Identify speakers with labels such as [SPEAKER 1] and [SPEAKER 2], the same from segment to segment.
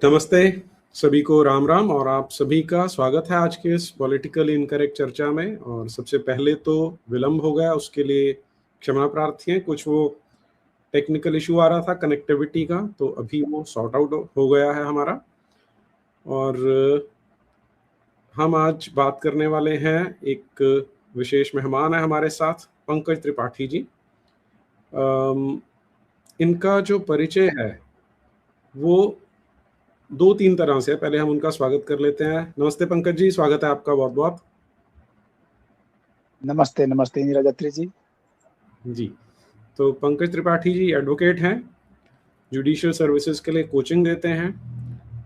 [SPEAKER 1] नमस्ते सभी को, राम राम। और आप सभी का स्वागत है आज के इस पॉलिटिकली इनकरेक्ट चर्चा में। और सबसे पहले तो विलंब हो गया, उसके लिए क्षमा प्रार्थी हैं। कुछ वो टेक्निकल इशू आ रहा था कनेक्टिविटी का, तो अभी वो सॉर्ट आउट हो गया है हमारा। और हम आज बात करने वाले हैं, एक विशेष मेहमान है हमारे साथ, पंकज त्रिपाठी जी। इनका जो परिचय है वो दो तीन तरह से है। पहले हम उनका स्वागत कर लेते हैं। नमस्ते पंकज जी, स्वागत है आपका बहुत बहुत।
[SPEAKER 2] नमस्ते नमस्ते इंदिरा जत्री जी।
[SPEAKER 1] जी, तो पंकज त्रिपाठी जी एडवोकेट हैं, जुडिशियल सर्विसेज के लिए कोचिंग देते हैं,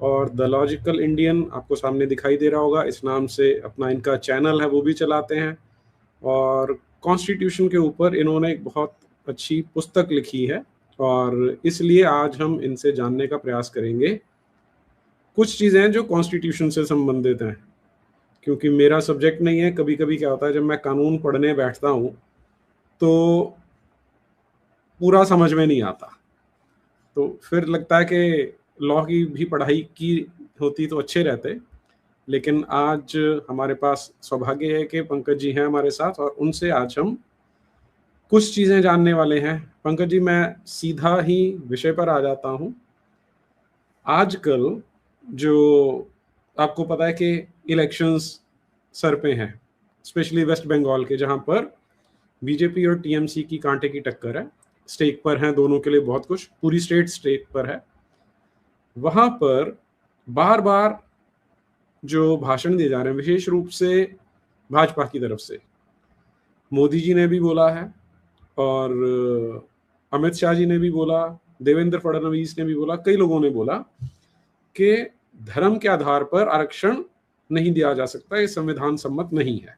[SPEAKER 1] और द लॉजिकल इंडियन आपको सामने दिखाई दे रहा होगा, इस नाम से अपना इनका चैनल है, वो भी चलाते हैं। और कॉन्स्टिट्यूशन के ऊपर इन्होंने एक बहुत अच्छी पुस्तक लिखी है, और इसलिए आज हम इनसे जानने का प्रयास करेंगे कुछ चीज़ें जो कॉन्स्टिट्यूशन से संबंधित हैं, क्योंकि मेरा सब्जेक्ट नहीं है। कभी कभी क्या होता है, जब मैं कानून पढ़ने बैठता हूँ तो पूरा समझ में नहीं आता, तो फिर लगता है कि लॉ की भी पढ़ाई की होती तो अच्छे रहते। लेकिन आज हमारे पास सौभाग्य है कि पंकज जी हैं हमारे साथ, और उनसे आज हम कुछ चीज़ें जानने वाले हैं। पंकज जी, मैं सीधा ही विषय पर आ जाता हूँ। आजकल जो आपको पता है कि इलेक्शंस सर पे हैं, स्पेशली वेस्ट बंगाल के, जहां पर बीजेपी और टीएमसी की कांटे की टक्कर है। स्टेक पर हैं दोनों के लिए बहुत कुछ, पूरी स्टेट स्टेक पर है। वहां पर बार बार जो भाषण दिए जा रहे हैं, विशेष रूप से भाजपा की तरफ से, मोदी जी ने भी बोला है, और अमित शाह जी ने भी बोला, देवेंद्र फडणवीस ने भी बोला, कई लोगों ने बोला कि धर्म के आधार पर आरक्षण नहीं दिया जा सकता, ये संविधान सम्मत नहीं है।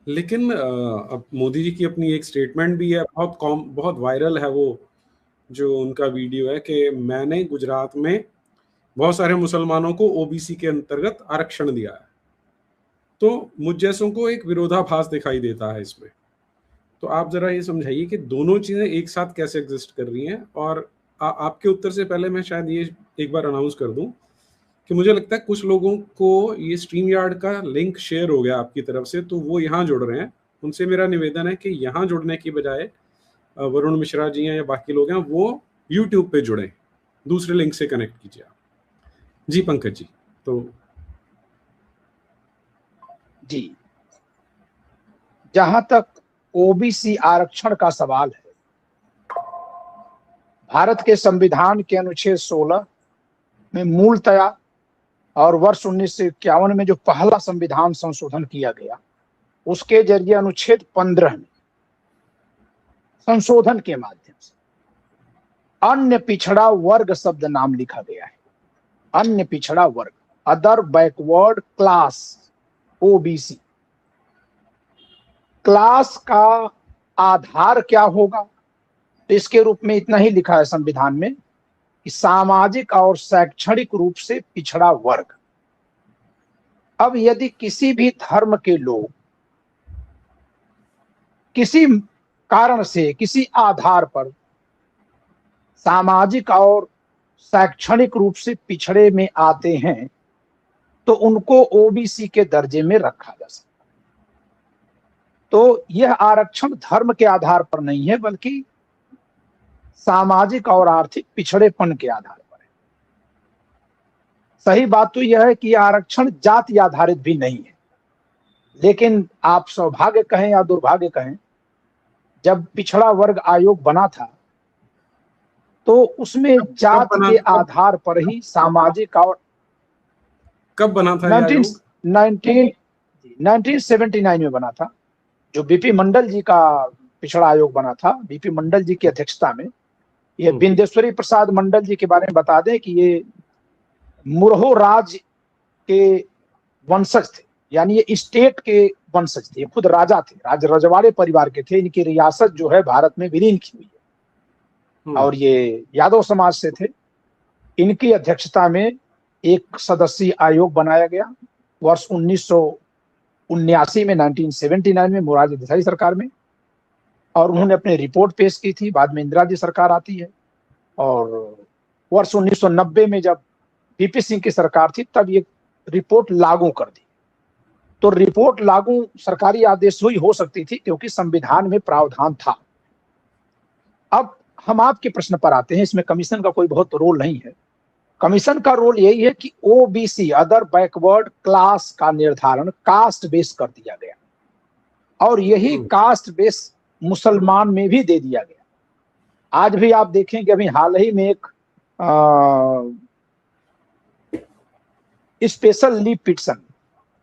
[SPEAKER 1] लेकिन अब मोदी जी की अपनी एक स्टेटमेंट भी है, बहुत वायरल है वो, जो उनका वीडियो है कि मैंने गुजरात में बहुत सारे मुसलमानों को ओबीसी के अंतर्गत आरक्षण दिया है। तो मुझ जैसों को एक विरोधाभास दिखाई देता है इसमें। तो आप जरा ये समझाइए कि दोनों चीजें एक साथ कैसे एग्जिस्ट कर रही हैं। और आपके उत्तर से पहले मैं शायद ये एक बार अनाउंस कर दूं कि मुझे लगता है कुछ लोगों को ये स्ट्रीम यार्ड का लिंक शेयर हो गया आपकी तरफ से, तो वो यहाँ जुड़ रहे हैं। उनसे मेरा निवेदन है कि यहाँ जुड़ने की बजाय वरुण मिश्रा जी हैं या बाकी लोग हैं, वो यूट्यूब पे जुड़े, दूसरे लिंक से कनेक्ट कीजिए आप। जी पंकज जी। तो
[SPEAKER 2] जी, जहां तक ओबीसी आरक्षण का सवाल है, भारत के संविधान के अनुच्छेद 16 में मूलतया और वर्ष 1951 में जो पहला संविधान संशोधन किया गया, उसके जरिए अनुच्छेद 15 में संशोधन के माध्यम से अन्य पिछड़ा वर्ग शब्द नाम लिखा गया है। अन्य पिछड़ा वर्ग, other backward class, OBC. Class का आधार क्या होगा, तो इसके रूप में इतना ही लिखा है संविधान में कि सामाजिक और शैक्षणिक रूप से पिछड़ा वर्ग। अब यदि किसी भी धर्म के लोग किसी कारण से, किसी आधार पर सामाजिक और शैक्षणिक रूप से पिछड़े में आते हैं, तो उनको ओबीसी के दर्जे में रखा जा सकता है। तो यह आरक्षण धर्म के आधार पर नहीं है, बल्कि सामाजिक और आर्थिक पिछड़ेपन के आधार पर है। सही बात तो यह है कि आरक्षण जाति आधारित भी नहीं है, लेकिन आप सौभाग्य कहें या दुर्भाग्य कहें, जब पिछड़ा वर्ग आयोग बना था तो उसमें जाति के आधार पर ही सामाजिक और
[SPEAKER 1] कब बना था
[SPEAKER 2] 1979 में बना था। जो बीपी मंडल जी का पिछड़ा आयोग बना था, बीपी मंडल जी की अध्यक्षता में। ये बिंदेश्वरी प्रसाद मंडल जी के बारे में बता दें कि ये मुरहो राज के वंशज थे, यानी ये स्टेट के वंशज थे, खुद राजा थे, रजवाड़े परिवार के थे। इनकी रियासत जो है भारत में विलीन की हुई है, और ये यादव समाज से थे। इनकी अध्यक्षता में एक सदस्यीय आयोग बनाया गया वर्ष 1979 में, 1979 में मोरारजी देसाई सरकार में, और उन्होंने अपनी रिपोर्ट पेश की थी। बाद में इंदिरा जी सरकार आती है, और वर्ष 1990 में जब वीपी सिंह की सरकार थी तब ये रिपोर्ट लागू कर दी। तो रिपोर्ट लागू सरकारी आदेश हुई हो सकती थी क्योंकि संविधान में प्रावधान था। अब हम आपके प्रश्न पर आते हैं, इसमें कमीशन का कोई बहुत रोल नहीं है। कमीशन का रोल यही है कि ओबीसी अदर बैकवर्ड क्लास का निर्धारण कास्ट बेस कर दिया गया और यही कास्ट बेस मुसलमान में भी दे दिया गया। आज भी आप देखें कि अभी हाल ही में एक स्पेशल लीव पिटीशन,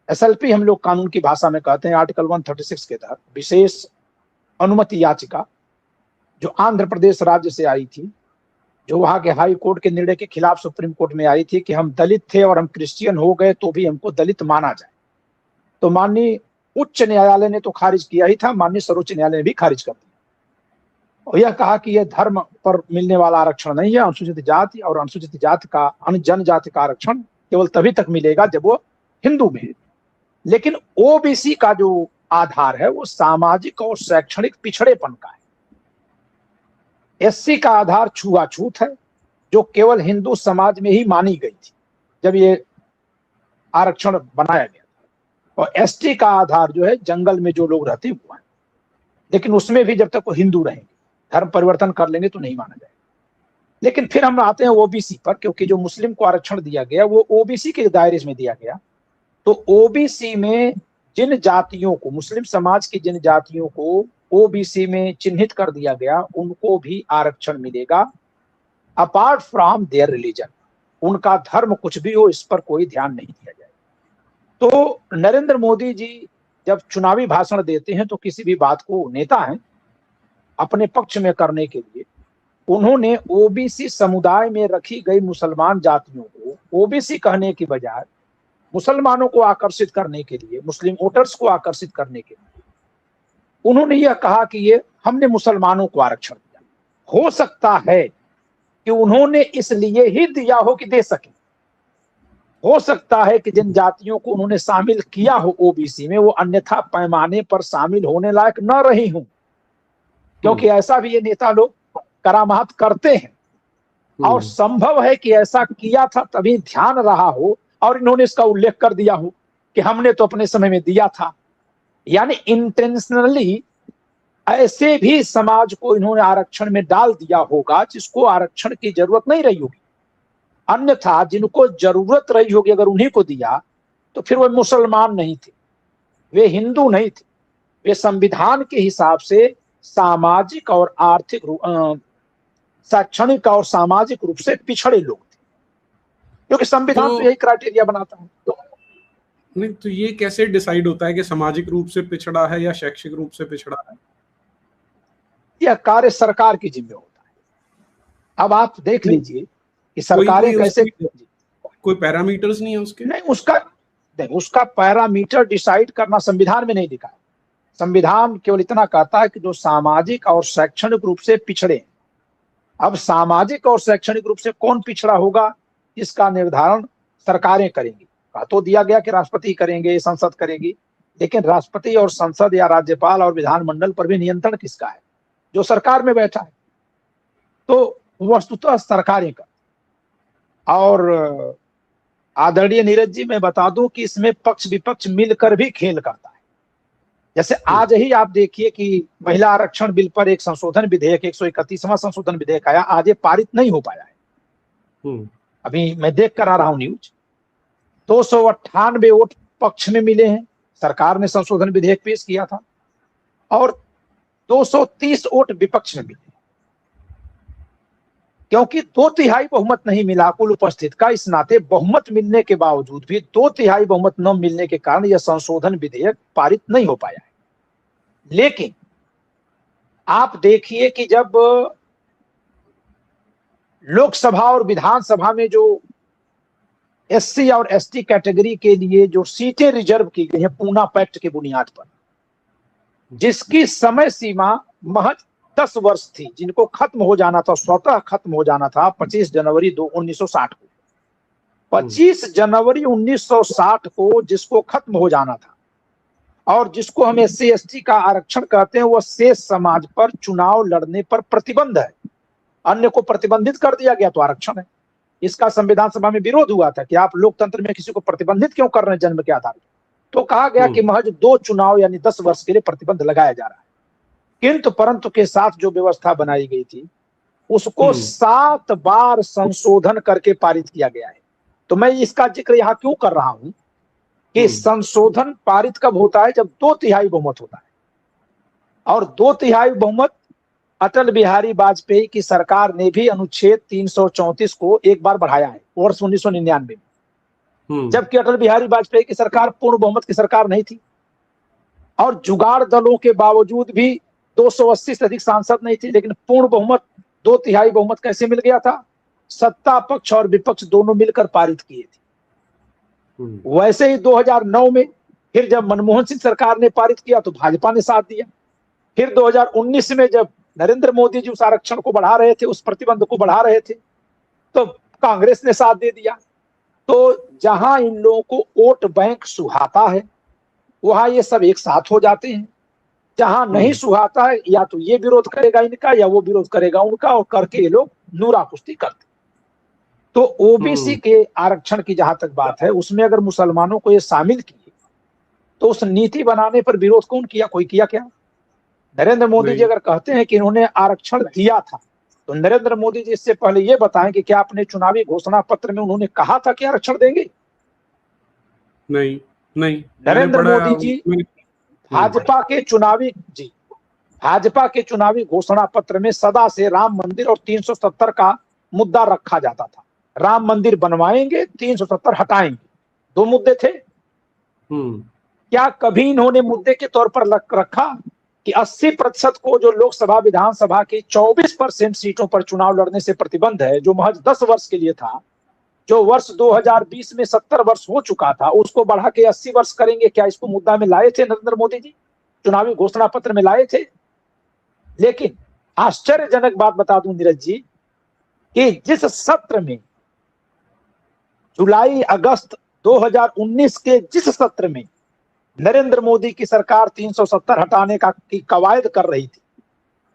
[SPEAKER 2] एसएलपी हम लोग कानून की भाषा में कहते हैं, आर्टिकल 136 के तहत विशेष अनुमति याचिका जो आंध्र प्रदेश राज्य से आई थी, जो वहां के हाई कोर्ट के निर्णय के खिलाफ सुप्रीम कोर्ट में आई थी कि हम दलित थे और हम क्रिश्चियन हो गए तो भी हमको दलित माना जाए। तो माननीय उच्च न्यायालय ने तो खारिज किया ही था, माननीय सर्वोच्च न्यायालय ने भी खारिज कर दिया और यह कहा कि यह धर्म पर मिलने वाला आरक्षण नहीं है। अनुसूचित जाति और अनुसूचित जाति का जनजाति का आरक्षण केवल तभी तक मिलेगा जब वो हिंदू में है। लेकिन ओबीसी का जो आधार है वो सामाजिक और शैक्षणिक पिछड़ेपन का है। एससी का आधार छुआछूत है जो केवल हिंदू समाज में ही मानी गई थी जब ये आरक्षण बनाया गया, और एसटी का आधार जो है जंगल में जो लोग रहते हुए हैं, लेकिन उसमें भी जब तक वो हिंदू रहेंगे, धर्म परिवर्तन कर लेंगे तो नहीं माना जाएगा। लेकिन फिर हम आते हैं ओबीसी पर, क्योंकि जो मुस्लिम को आरक्षण दिया गया वो ओबीसी के दायरे में दिया गया। तो ओबीसी में जिन जातियों को, मुस्लिम समाज की जिन जातियों को ओबीसी में चिन्हित कर दिया गया, उनको भी आरक्षण मिलेगा अपार्ट फ्रॉम देयर रिलीजन। उनका धर्म कुछ भी हो, इस पर कोई ध्यान नहीं दिया जाए। तो नरेंद्र मोदी जी जब चुनावी भाषण देते हैं तो किसी भी बात को, नेता हैं, अपने पक्ष में करने के लिए उन्होंने ओबीसी समुदाय में रखी गई मुसलमान जातियों को ओबीसी कहने की बजाय मुसलमानों को आकर्षित करने के लिए, मुस्लिम वोटर्स को आकर्षित करने के लिए उन्होंने यह कहा कि ये हमने मुसलमानों को आरक्षण दिया। हो सकता है कि उन्होंने इसलिए ही दिया हो कि दे सके, हो सकता है कि जिन जातियों को उन्होंने शामिल किया हो ओबीसी में वो अन्यथा पैमाने पर शामिल होने लायक न रही हूं, क्योंकि ऐसा भी ये नेता लोग करामात करते हैं और संभव है कि ऐसा किया था तभी ध्यान रहा हो और इन्होंने इसका उल्लेख कर दिया हो कि हमने तो अपने समय में दिया था। यानी इंटेंशनली ऐसे भी समाज को इन्होंने आरक्षण में डाल दिया होगा जिसको आरक्षण की जरूरत नहीं रही होगी, अन्यथा जिनको जरूरत रही होगी अगर उन्हीं को दिया तो फिर वो मुसलमान नहीं थे, वे हिंदू नहीं थे, वे संविधान के हिसाब से सामाजिक और आर्थिक, शैक्षणिक और सामाजिक रूप से पिछड़े लोग थे, क्योंकि संविधान तो यही क्राइटेरिया बनाता है।
[SPEAKER 1] नहीं तो ये कैसे डिसाइड होता है कि सामाजिक रूप से पिछड़ा है या शैक्षिक रूप से पिछड़ा है?
[SPEAKER 2] यह कार्य सरकार की जिम्मे होता है। अब आप देख लीजिए कि सरकारें कैसे,
[SPEAKER 1] कोई पैरामीटर्स नहीं है उसके?
[SPEAKER 2] नहीं, उसका पैरामीटर डिसाइड करना संविधान में नहीं लिखा है। संविधान केवल इतना कहता है कि जो सामाजिक और शैक्षणिक रूप से पिछड़े। अब सामाजिक और शैक्षणिक रूप से कौन पिछड़ा होगा इसका निर्धारण सरकारें करेंगी। कहा तो दिया गया कि राष्ट्रपति करेंगे, संसद करेगी, लेकिन राष्ट्रपति और संसद या राज्यपाल और विधानमंडल पर भी नियंत्रण किसका है? जो सरकार में बैठा है। तो वस्तुतः सरकारें का। और आदरणीय नीरज जी, मैं बता दूं कि इसमें पक्ष विपक्ष मिलकर भी खेल करता है। जैसे आज ही आप देखिए कि महिला आरक्षण बिल पर एक संशोधन विधेयक, 131वां संशोधन विधेयक आया, आज ये पारित नहीं हो पाया है। अभी मैं देख कर आ रहा हूं न्यूज, 298 वोट पक्ष में मिले हैं, सरकार ने संशोधन विधेयक पेश किया था, और 230 वोट विपक्ष में मिले, क्योंकि 2/3 बहुमत नहीं मिला कुल उपस्थित का। इस नाते बहुमत मिलने के बावजूद भी 2/3 बहुमत न मिलने के कारण यह संशोधन विधेयक पारित नहीं हो पाया है। लेकिन आप देखिए कि जब लोकसभा और विधानसभा में जो एससी और एसटी कैटेगरी के लिए जो सीटें रिजर्व की गई हैं पूना पैक्ट के बुनियाद पर, जिसकी समय सीमा महज 10 वर्ष थी, जिनको खत्म हो जाना था, स्वतः खत्म हो जाना था 25 जनवरी 1960 को। 25 जनवरी 1960 को जिसको खत्म हो जाना था, और जिसको हम SC ST का आरक्षण कहते हैं, वह शेष समाज पर चुनाव लड़ने पर प्रतिबंध है। अन्य को प्रतिबंधित कर दिया गया तो आरक्षण है। इसका संविधान सभा में विरोध हुआ था कि आप लोकतंत्र में किसी को प्रतिबंधित क्यों कर रहे हैं जन्म के आधार पर। तो कहा गया कि महज 2 चुनाव यानी 10 वर्ष के लिए प्रतिबंध लगाया जा रहा है। किंतु परंतु के साथ जो व्यवस्था बनाई गई थी उसको 7 बार संशोधन करके पारित किया गया है। तो मैं इसका जिक्र यहां क्यों कर रहा हूं कि संशोधन पारित कब होता है, जब 2/3 बहुमत होता है। और 2/3 बहुमत अटल बिहारी वाजपेयी की सरकार ने भी अनुच्छेद 334 को एक बार बढ़ाया है वर्ष 1999 में, जबकि अटल बिहारी वाजपेयी की सरकार पूर्ण बहुमत की सरकार नहीं थी और जुगाड़ दलों के बावजूद भी 280 से अधिक सांसद नहीं थे, लेकिन पूर्ण बहुमत 2/3 बहुमत कैसे मिल गया था? सत्ता पक्ष और विपक्ष दोनों मिलकर पारित किए थे। वैसे ही 2009 में फिर जब मनमोहन सिंह सरकार ने पारित किया तो भाजपा ने साथ दिया। फिर 2019 में जब नरेंद्र मोदी जी उस आरक्षण को बढ़ा रहे थे, उस प्रतिबंध को बढ़ा रहे थे, तो कांग्रेस ने साथ दे दिया। तो जहां इन लोगों को वोट बैंक सुहाता है वहां ये सब एक साथ हो जाते हैं, जहां नहीं सुहाता है या तो ये विरोध करेगा इनका या वो विरोध करेगा उनका, और करके ये लोग नूरा कुश्ती करते। तो ओबीसी के आरक्षण की जहां तक बात है, उसमें अगर मुसलमानों को ये शामिल किए तो उस नीति बनाने पर विरोध कौन किया? कोई किया क्या? नरेंद्र मोदी जी अगर कहते हैं कि इन्होंने आरक्षण दिया था तो नरेंद्र मोदी जी इससे पहले ये बताएं कि क्या अपने चुनावी घोषणा पत्र में उन्होंने कहा था कि आरक्षण देंगे?
[SPEAKER 1] नहीं।
[SPEAKER 2] नरेंद्र मोदी जी भाजपा के चुनावी घोषणा पत्र में सदा से राम मंदिर और 370 का मुद्दा रखा जाता था। राम मंदिर बनवाएंगे, 370 हटाएंगे, 2 मुद्दे थे। क्या कभी इन्होंने मुद्दे के तौर पर रखा कि 80% को जो लोकसभा विधानसभा की 24% सीटों पर चुनाव लड़ने से प्रतिबंध है, जो महज 10 वर्ष के लिए था, जो वर्ष 2020 में 70 वर्ष हो चुका था, उसको बढ़ा के 80 वर्ष करेंगे? क्या इसको मुद्दा में लाए थे नरेंद्र मोदी जी? चुनावी घोषणा पत्र में लाए थे? लेकिन आश्चर्यजनक बात बता दूं नीरज जी कि जिस सत्र में जुलाई अगस्त 2019 के जिस सत्र में नरेंद्र मोदी की सरकार 370 हटाने का की कवायद कर रही थी,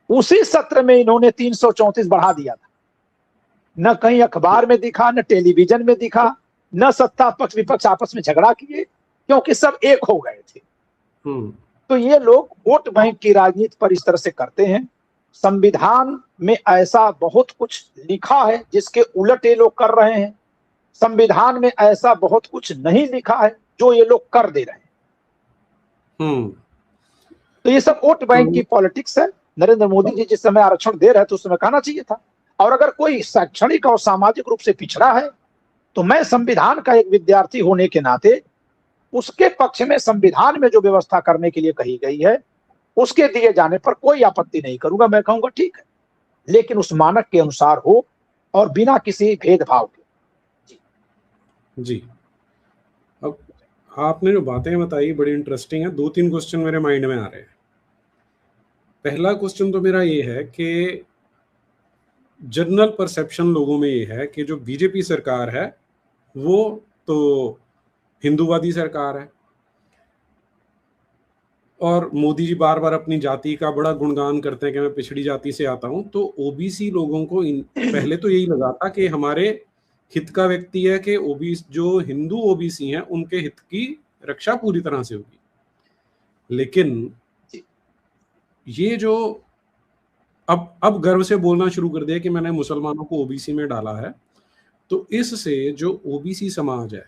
[SPEAKER 2] उसी सत्र में इन्होंने 334 बढ़ा दिया था। न कहीं अखबार में दिखा, न टेलीविजन में दिखा, न सत्ता पक्ष विपक्ष आपस में झगड़ा किए, क्योंकि सब एक हो गए थे। तो ये लोग वोट बैंक की राजनीति पर इस तरह से करते हैं। संविधान में ऐसा बहुत कुछ लिखा है जिसके उलट ये लोग कर रहे हैं। संविधान में ऐसा बहुत कुछ नहीं लिखा है जो ये लोग कर दे रहे हैं। तो ये सब वोट बैंक की पॉलिटिक्स है। नरेंद्र मोदी जी जिस समय आरक्षण दे रहे थे उस समय कहना चाहिए था। और अगर कोई शैक्षणिक और सामाजिक रूप से पिछड़ा है तो मैं संविधान का एक विद्यार्थी होने के नाते उसके पक्ष में संविधान में जो व्यवस्था करने के लिए कही गई है उसके दिए जाने पर कोई आपत्ति नहीं करूंगा। मैं कहूंगा ठीक है, लेकिन उस मानक के अनुसार हो और बिना किसी भेदभाव के।
[SPEAKER 1] जी, अब आपने जो बातें बताई बड़ी इंटरेस्टिंग है। 2-3 क्वेश्चन मेरे माइंड में आ रहे हैं। पहला क्वेश्चन तो मेरा ये है कि जनरल परसेप्शन लोगों में ये है कि जो बीजेपी सरकार है वो तो हिंदूवादी सरकार है, और मोदी जी बार बार अपनी जाति का बड़ा गुणगान करते हैं कि मैं पिछड़ी जाति से आता हूं। तो ओबीसी लोगों को पहले तो यही लगा था कि हमारे हित का व्यक्ति है कि ओबीसी जो हिंदू ओबीसी हैं उनके हित की रक्षा पूरी तरह से होगी। लेकिन ये जो अब गर्व से बोलना शुरू कर दिया कि मैंने मुसलमानों को ओबीसी में डाला है, तो इससे जो ओबीसी समाज है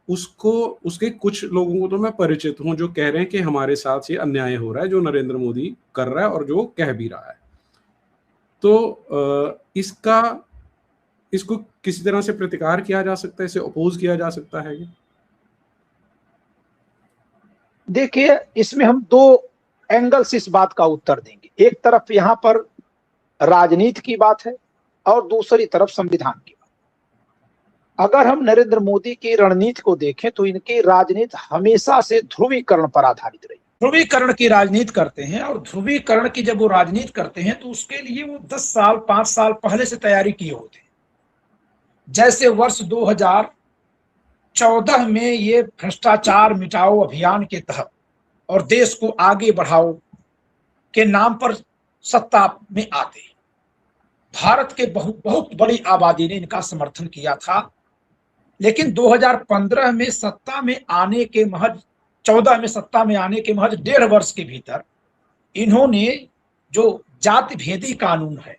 [SPEAKER 1] उसको, उसके कुछ लोगों को तो मैं परिचित हूं जो कह रहे हैं कि हमारे साथ ये अन्याय हो रहा है जो नरेंद्र मोदी कर रहा है और जो कह भी रहा है। तो इसको किसी तरह से प्रतिकार किया जा सकता है, इसे अपोज किया जा सकता है।
[SPEAKER 2] देखिए, इसमें हम 2 एंगल से इस बात का उत्तर देंगे। एक तरफ यहाँ पर राजनीति की बात है और दूसरी तरफ संविधान की बात। अगर हम नरेंद्र मोदी की रणनीति को देखें तो इनकी राजनीति हमेशा से ध्रुवीकरण पर आधारित रही। ध्रुवीकरण की राजनीति करते हैं, और ध्रुवीकरण की जब वो राजनीति करते हैं तो उसके लिए वो 10 साल 5 साल पहले से तैयारी किए होते हैं। जैसे वर्ष 2014 में ये भ्रष्टाचार मिटाओ अभियान के तहत और देश को आगे बढ़ाओ के नाम पर सत्ता में आते हैं, भारत के बहुत बहुत बड़ी आबादी ने इनका समर्थन किया था। लेकिन 2015 में सत्ता में आने के महज 14 में सत्ता में आने के महज 1.5 वर्ष के भीतर इन्होंने जो जाति भेदी कानून है,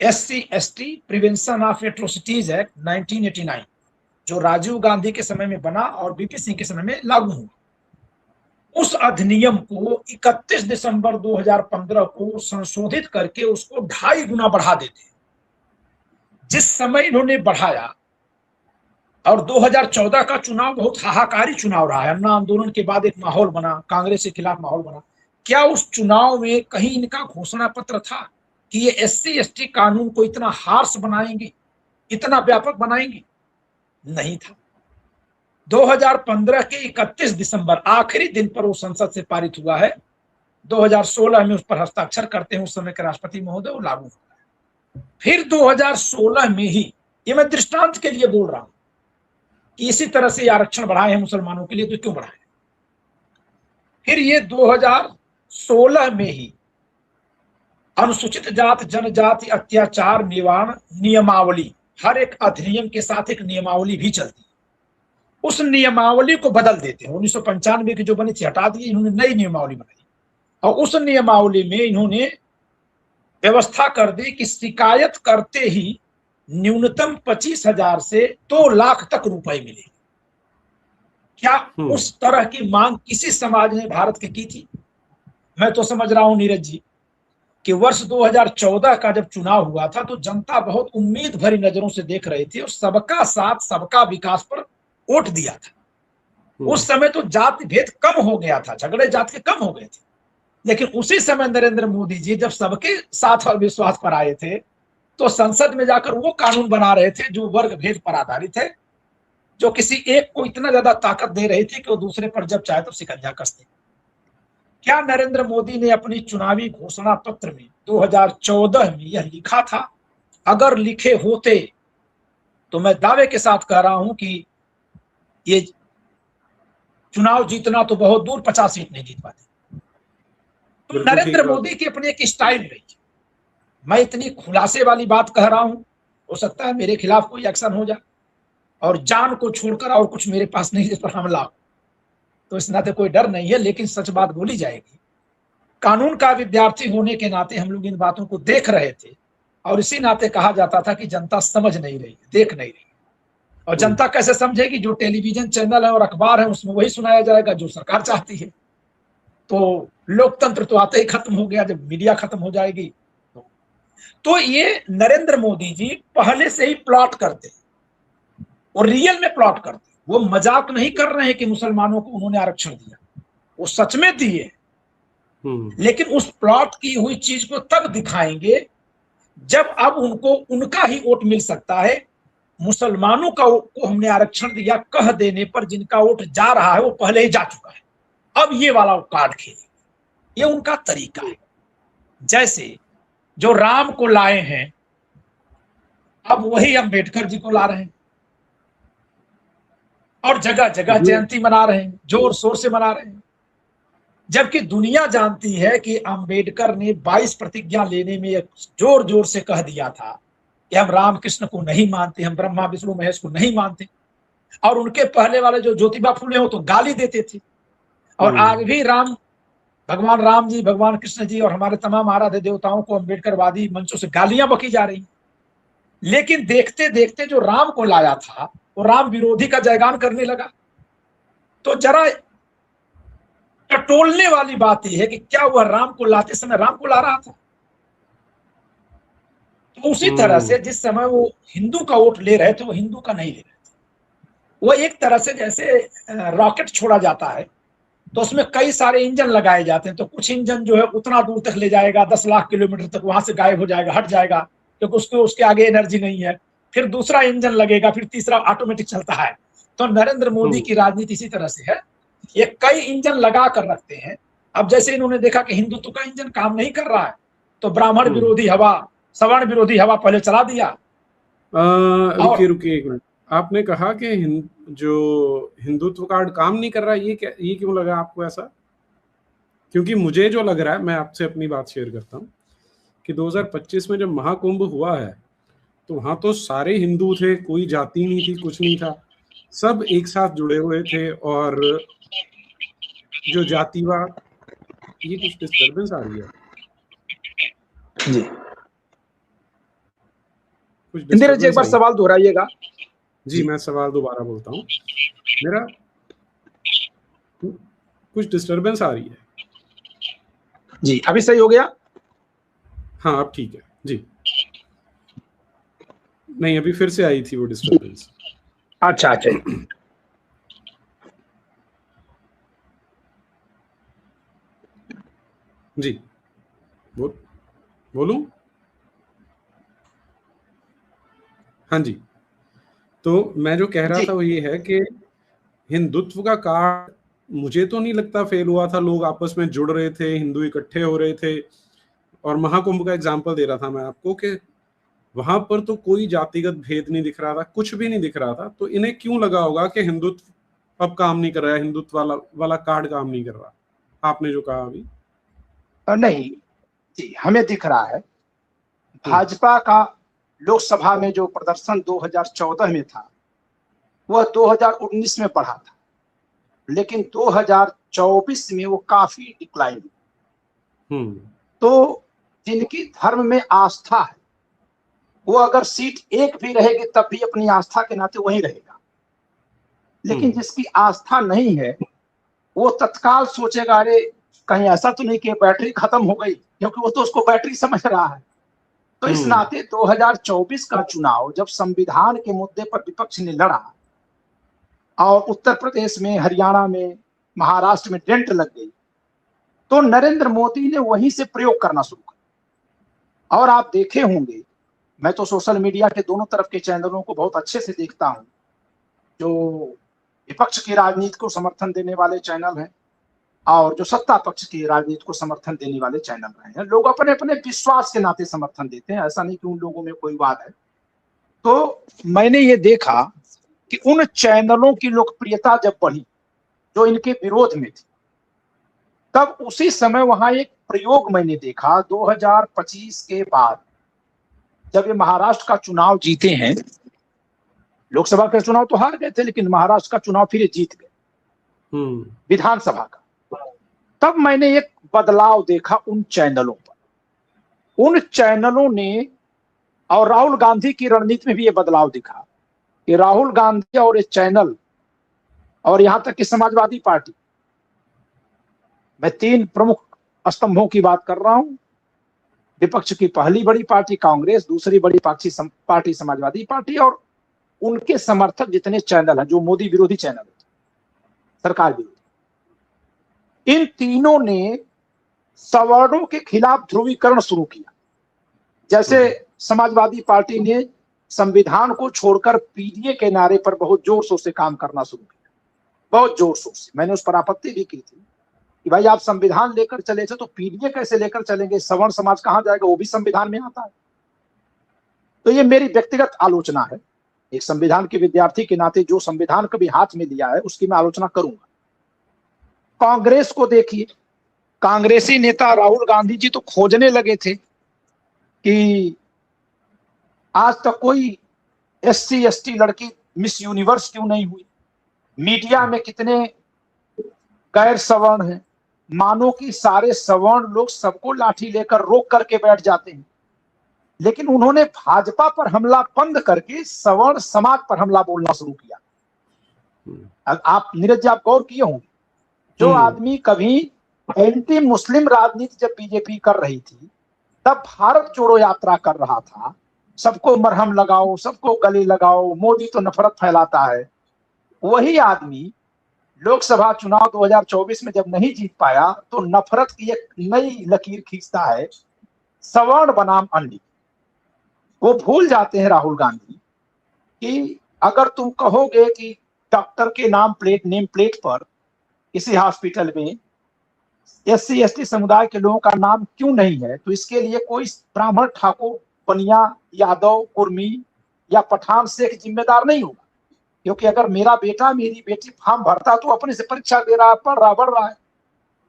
[SPEAKER 2] SC/ST prevention of atrocities act 1989, जो राजीव गांधी के समय में बना और बीपी सिंह के समय में लागू हुआ, उस अधिनियम को 31 दिसंबर 2015 को संशोधित करके उसको 2.5 गुना बढ़ा देते। जिस समय इन्होंने बढ़ाया, और 2014 का चुनाव बहुत हाहाकारी चुनाव रहा है, अन्ना आंदोलन के बाद एक माहौल बना, कांग्रेस के खिलाफ माहौल बना। क्या उस चुनाव में कहीं इनका घोषणा पत्र था कि ये SC/ST कानून को इतना हार्श बनाएंगे, इतना व्यापक बनाएंगे? नहीं था। 2015 के 31 दिसंबर आखिरी दिन पर वो संसद से पारित हुआ है। 2016 में उस पर हस्ताक्षर करते हैं उस समय के राष्ट्रपति महोदय, वो लागू होता है। फिर 2016 में ही, ये मैं दृष्टांत के लिए बोल रहा हूं कि इसी तरह से आरक्षण बढ़ाए हैं मुसलमानों के लिए, तो क्यों बढ़ाए? फिर ये 2016 में ही अनुसूचित जाति जनजाति अत्याचार निवारण नियमावली, हर एक अधिनियम के साथ एक नियमावली भी चलती है, उस नियमावली को बदल देते हैं। 1995 की जो बनी थी हटा दी, इन्होंने नई नियमावली बनाई, और उस नियमावली में इन्होंने व्यवस्था कर दी कि शिकायत करते ही न्यूनतम 25,000 से 2 लाख तक रुपए मिले। क्या उस तरह की मांग किसी समाज ने भारत के की थी? मैं तो समझ रहा हूं नीरज जी कि वर्ष 2014 का जब चुनाव हुआ था तो जनता बहुत उम्मीद भरी नजरों से देख रही थी और सबका साथ सबका विकास पर वोट दिया था। उस समय तो जाति भेद कम हो गया था, झगड़े जात के कम हो गए थे। लेकिन उसी समय नरेंद्र मोदी जी जब सबके साथ और विश्वास पर आए थे तो संसद में जाकर वो कानून बना रहे थे जो वर्ग भेद पर आधारित है, जो किसी एक को इतना ज्यादा ताकत दे रही थी कि वो दूसरे पर जब चाहे तो शिकंजा कसते। क्या नरेंद्र मोदी ने अपनी चुनावी घोषणा पत्र में 2014 में यह लिखा था? अगर लिखे होते तो मैं दावे के साथ कह रहा हूं कि ये चुनाव जीतना तो बहुत दूर 50 सीट नहीं जीत पाते। तो नरेंद्र मोदी की अपनी एक स्टाइल रही। मैं इतनी खुलासे वाली बात कह रहा हूं, हो सकता है मेरे खिलाफ कोई एक्शन हो जाए और जान को छोड़कर और कुछ मेरे पास नहीं जिस पर हमला हो, तो इस नाते कोई डर नहीं है, लेकिन सच बात बोली जाएगी। कानून का विद्यार्थी होने के नाते हम लोग इन बातों को देख रहे थे और इसी नाते कहा जाता था कि जनता समझ नहीं रही, देख नहीं रही। और जनता कैसे समझेगी? जो टेलीविजन चैनल है और अखबार है उसमें वही सुनाया जाएगा जो सरकार चाहती है। तो लोकतंत्र तो आते ही खत्म हो गया जब मीडिया खत्म हो जाएगी। तो ये नरेंद्र मोदी जी पहले से ही प्लॉट करते और रियल में प्लॉट करते। वो मजाक नहीं कर रहे हैं कि मुसलमानों को उन्होंने आरक्षण दिया, वो सच में दिए। लेकिन उस प्लॉट की हुई चीज को तब दिखाएंगे जब अब उनको उनका ही वोट मिल सकता है। मुसलमानों का को हमने आरक्षण दिया कह देने पर जिनका वोट जा रहा है वो पहले ही जा चुका है, अब ये वाला कार्ड खेलेंगे। ये उनका तरीका है। जैसे जो राम को लाए हैं अब वही अम्बेडकर जी को ला रहे हैं और जगह जगह जयंती मना रहे हैं, जोर शोर से मना रहे हैं। जबकि दुनिया जानती है कि अम्बेडकर ने 22 प्रतिज्ञा लेने में जोर जोर से कह दिया था कि हम रामकृष्ण को नहीं मानते, हम ब्रह्मा विष्णु महेश को नहीं मानते। और उनके पहले वाले जो ज्योतिबा फुले हो तो गाली देते थे। और आज भी भगवान राम जी, भगवान कृष्ण जी और हमारे तमाम आराध्य देवताओं को अम्बेडकरवादी मंचों से गालियां बकी जा रही। लेकिन देखते देखते जो राम को लाया था वो राम विरोधी का जयगान करने लगा। तो जरा टटोलने वाली बात यह है कि क्या वह राम को लाते समय राम को ला रहा था? तो उसी तरह से जिस समय वो हिंदू का वोट ले रहे थे वो हिंदू का नहीं ले रहे थे। वो एक तरह से जैसे रॉकेट छोड़ा जाता है तो उसमें कई सारे इंजन लगाए जाते हैं, तो कुछ इंजन जो है उतना दूर तक ले जाएगा, 10 लाख किलोमीटर तक, वहां से गायब हो जाएगा, हट जाएगा क्योंकि उसके आगे एनर्जी नहीं है। फिर दूसरा इंजन लगेगा, फिर तीसरा, ऑटोमेटिक चलता है। तो नरेंद्र मोदी की राजनीति इसी तरह से है, ये कई इंजन लगा कर रखते हैं। अब जैसे इन्होंने देखा कि हिंदुत्व का इंजन काम नहीं कर रहा है तो ब्राह्मण विरोधी हवा, सवर्ण विरोधी हवा पहले चला दिया।
[SPEAKER 1] रुकिए एक मिनट, आपने कहा कि जो हिंदुत्व कार्ड काम नहीं कर रहा है, ये क्यों लगा आपको ऐसा? क्योंकि मुझे जो लग रहा है, मैं आपसे अपनी बात शेयर करता हूँ कि 2025 में जब महाकुंभ हुआ है तो वहां तो सारे हिंदू थे, कोई जाति नहीं थी, कुछ नहीं था, सब एक साथ जुड़े हुए थे। और जो जातिवाद, ये कुछ डिस्टर्बेंस आ रही है
[SPEAKER 2] जी,
[SPEAKER 1] कुछ
[SPEAKER 2] इंदिरा जी एक
[SPEAKER 1] डिस्टर्बेंस
[SPEAKER 2] बार
[SPEAKER 1] आई।
[SPEAKER 2] सवाल दोहराइएगा।
[SPEAKER 1] जी, मैं सवाल दोबारा बोलता हूँ। मेरा कुछ डिस्टर्बेंस आ रही है।
[SPEAKER 2] जी, अभी सही हो गया?
[SPEAKER 1] हाँ, अब ठीक है जी। नहीं, अभी फिर से आई थी वो डिस्टर्बेंस।
[SPEAKER 2] अच्छा अच्छा।
[SPEAKER 1] जी, बोलूं? हाँ जी, तो मैं जो कह रहा
[SPEAKER 2] जी,
[SPEAKER 1] था वो ये है कि हिंदुत्व का कार्ड मुझे तो नहीं लगता फेल हुआ था। लोग आपस में जुड़ रहे थे, हिंदू इकट्ठे हो रहे थे। और महाकुंभ का एग्जाम्पल दे रहा था मैं आपको कि वहां पर तो कोई जातिगत भेद नहीं दिख रहा था, कुछ भी नहीं दिख रहा था। तो इन्हें क्यों लगा होगा कि हिंदुत्व अब काम नहीं कर रहा है, हिंदुत्व वाला कार्ड काम नहीं कर रहा, आपने जो कहा अभी।
[SPEAKER 2] नहीं जी, हमें दिख रहा है
[SPEAKER 1] हम्म,
[SPEAKER 2] भाजपा का लोकसभा में जो प्रदर्शन 2014 में था वह 2019 में बढ़ा था, लेकिन 2024 में वो काफी डिक्लाइन।
[SPEAKER 1] हम्म,
[SPEAKER 2] तो जिनकी धर्म में आस्था है वो अगर सीट एक भी रहेगी तब भी अपनी आस्था के नाते वही रहेगा, लेकिन
[SPEAKER 1] हम्म,
[SPEAKER 2] जिसकी आस्था नहीं है वो तत्काल सोचेगा अरे कहीं ऐसा तो नहीं कि बैटरी खत्म हो गई, क्योंकि वो तो उसको बैटरी समझ रहा है। तो इस
[SPEAKER 1] हम्म,
[SPEAKER 2] नाते 2024 का चुनाव जब संविधान के मुद्दे पर विपक्ष ने लड़ा और उत्तर प्रदेश में, हरियाणा में, महाराष्ट्र में डेंट लग गई, तो नरेंद्र मोदी ने वहीं से प्रयोग करना शुरू किया। और आप देखे होंगे, मैं तो सोशल मीडिया के दोनों तरफ के चैनलों को बहुत अच्छे से देखता हूं, जो विपक्ष की राजनीति को समर्थन देने वाले चैनल हैं और जो सत्ता पक्ष की राजनीति को समर्थन देने वाले चैनल रहे हैं। लोग अपने अपने विश्वास के नाते समर्थन देते हैं, ऐसा नहीं कि उन लोगों में कोई वाद है। तो मैंने ये देखा कि उन चैनलों की लोकप्रियता जब बढ़ी जो इनके विरोध में थी, तब उसी समय वहां एक प्रयोग मैंने देखा 2025 के बाद, जब ये महाराष्ट्र का चुनाव जीते हैं। लोकसभा का चुनाव तो हार गए थे, लेकिन महाराष्ट्र का चुनाव फिर जीत गए,
[SPEAKER 1] हम्म,
[SPEAKER 2] विधानसभा का। तब मैंने एक बदलाव देखा उन चैनलों पर। उन चैनलों ने, और राहुल गांधी की रणनीति में भी ये बदलाव दिखा कि राहुल गांधी और ये चैनल और यहां तक कि समाजवादी पार्टी, मैं तीन प्रमुख स्तंभों की बात कर रहा हूं। विपक्ष की पहली बड़ी पार्टी कांग्रेस, दूसरी बड़ी पार्टी समाजवादी पार्टी, और उनके समर्थक जितने चैनल हैं जो मोदी विरोधी चैनल है, सरकार विरोधी, इन तीनों ने सवर्णों के खिलाफ ध्रुवीकरण शुरू किया। जैसे समाजवादी पार्टी ने संविधान को छोड़कर पीडीए के नारे पर बहुत जोर शोर से काम करना शुरू किया, बहुत जोर शोर से। मैंने उस पर आपत्ति भी की थी कि भाई आप संविधान लेकर चले थे तो पीडीए कैसे लेकर चलेंगे, सवर्ण समाज कहां जाएगा, वो भी संविधान में आता है। तो ये मेरी व्यक्तिगत आलोचना है, एक संविधान के विद्यार्थी के नाते जो संविधान कभी हाथ में लिया है उसकी मैं आलोचना करूंगा। कांग्रेस को देखिए, कांग्रेसी नेता राहुल गांधी जी तो खोजने लगे थे कि आज तक कोई एससी एसटी लड़की मिस यूनिवर्स क्यों नहीं हुई, मीडिया में कितने गैर सवर्ण हैं, मानो कि सारे सवर्ण लोग सबको लाठी लेकर रोक करके बैठ जाते हैं। लेकिन उन्होंने भाजपा पर हमला बंद करके सवर्ण समाज पर हमला बोलना शुरू किया। आप नीरज जी, आप गौर किए होंगे, जो आदमी कभी एंटी मुस्लिम राजनीति जब बीजेपी कर रही थी, तब भारत जोड़ो यात्रा कर रहा था, सबको मरहम लगाओ, सबको गले लगाओ, मोदी तो नफरत फैलाता है, वही आदमी लोकसभा चुनाव 2024 में जब नहीं जीत पाया तो नफरत की एक नई लकीर खींचता है, सवर्ण बनाम अंडी। वो भूल जाते हैं राहुल गांधी कि अगर तुम कहोगे कि डॉक्टर के नेम प्लेट पर किसी हॉस्पिटल में एससी एसटी समुदाय के लोगों का नाम क्यों नहीं है, तो इसके लिए कोई ब्राह्मण, ठाकुर, बनिया, यादव, कुर्मी या पठान शेख जिम्मेदार नहीं होगा। क्योंकि अगर मेरा बेटा, मेरी बेटी फॉर्म भरता तो अपने से परीक्षा दे रहा है, पढ़ रहा, बढ़ रहा है।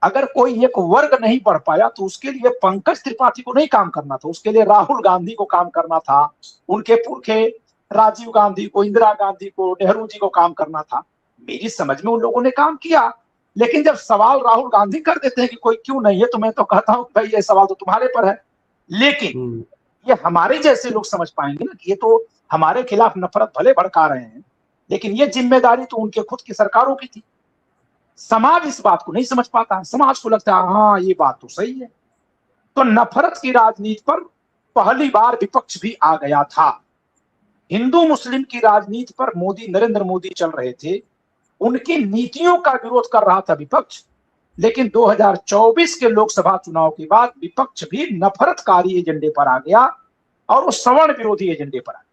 [SPEAKER 2] अगर कोई एक वर्ग नहीं बढ़ पाया तो उसके लिए पंकज त्रिपाठी को नहीं काम करना था, उसके लिए राहुल गांधी को काम करना था, उनके पुरखे राजीव गांधी को, इंदिरा गांधी को, नेहरू जी को काम करना था। मेरी समझ में उन लोगों ने काम किया, लेकिन जब सवाल राहुल गांधी कर देते हैं कि कोई क्यों नहीं है, तो मैं तो कहता हूं भाई ये सवाल तो तुम्हारे पर है। लेकिन ये हमारे जैसे लोग समझ पाएंगे ना कि ये तो हमारे खिलाफ नफरत भले भड़का रहे हैं, लेकिन ये जिम्मेदारी तो उनके खुद की सरकारों की थी। समाज इस बात को नहीं समझ पाता है, समाज को लगता है हाँ ये बात तो सही है। तो नफरत की राजनीति पर पहली बार विपक्ष भी आ गया था। हिंदू मुस्लिम की राजनीति पर नरेंद्र मोदी चल रहे थे, उनकी नीतियों का विरोध कर रहा था विपक्ष। लेकिन 2024 के लोकसभा चुनाव के बाद विपक्ष भी नफरतकारी एजेंडे पर आ गया और वो सवर्ण विरोधी एजेंडे पर आ गया,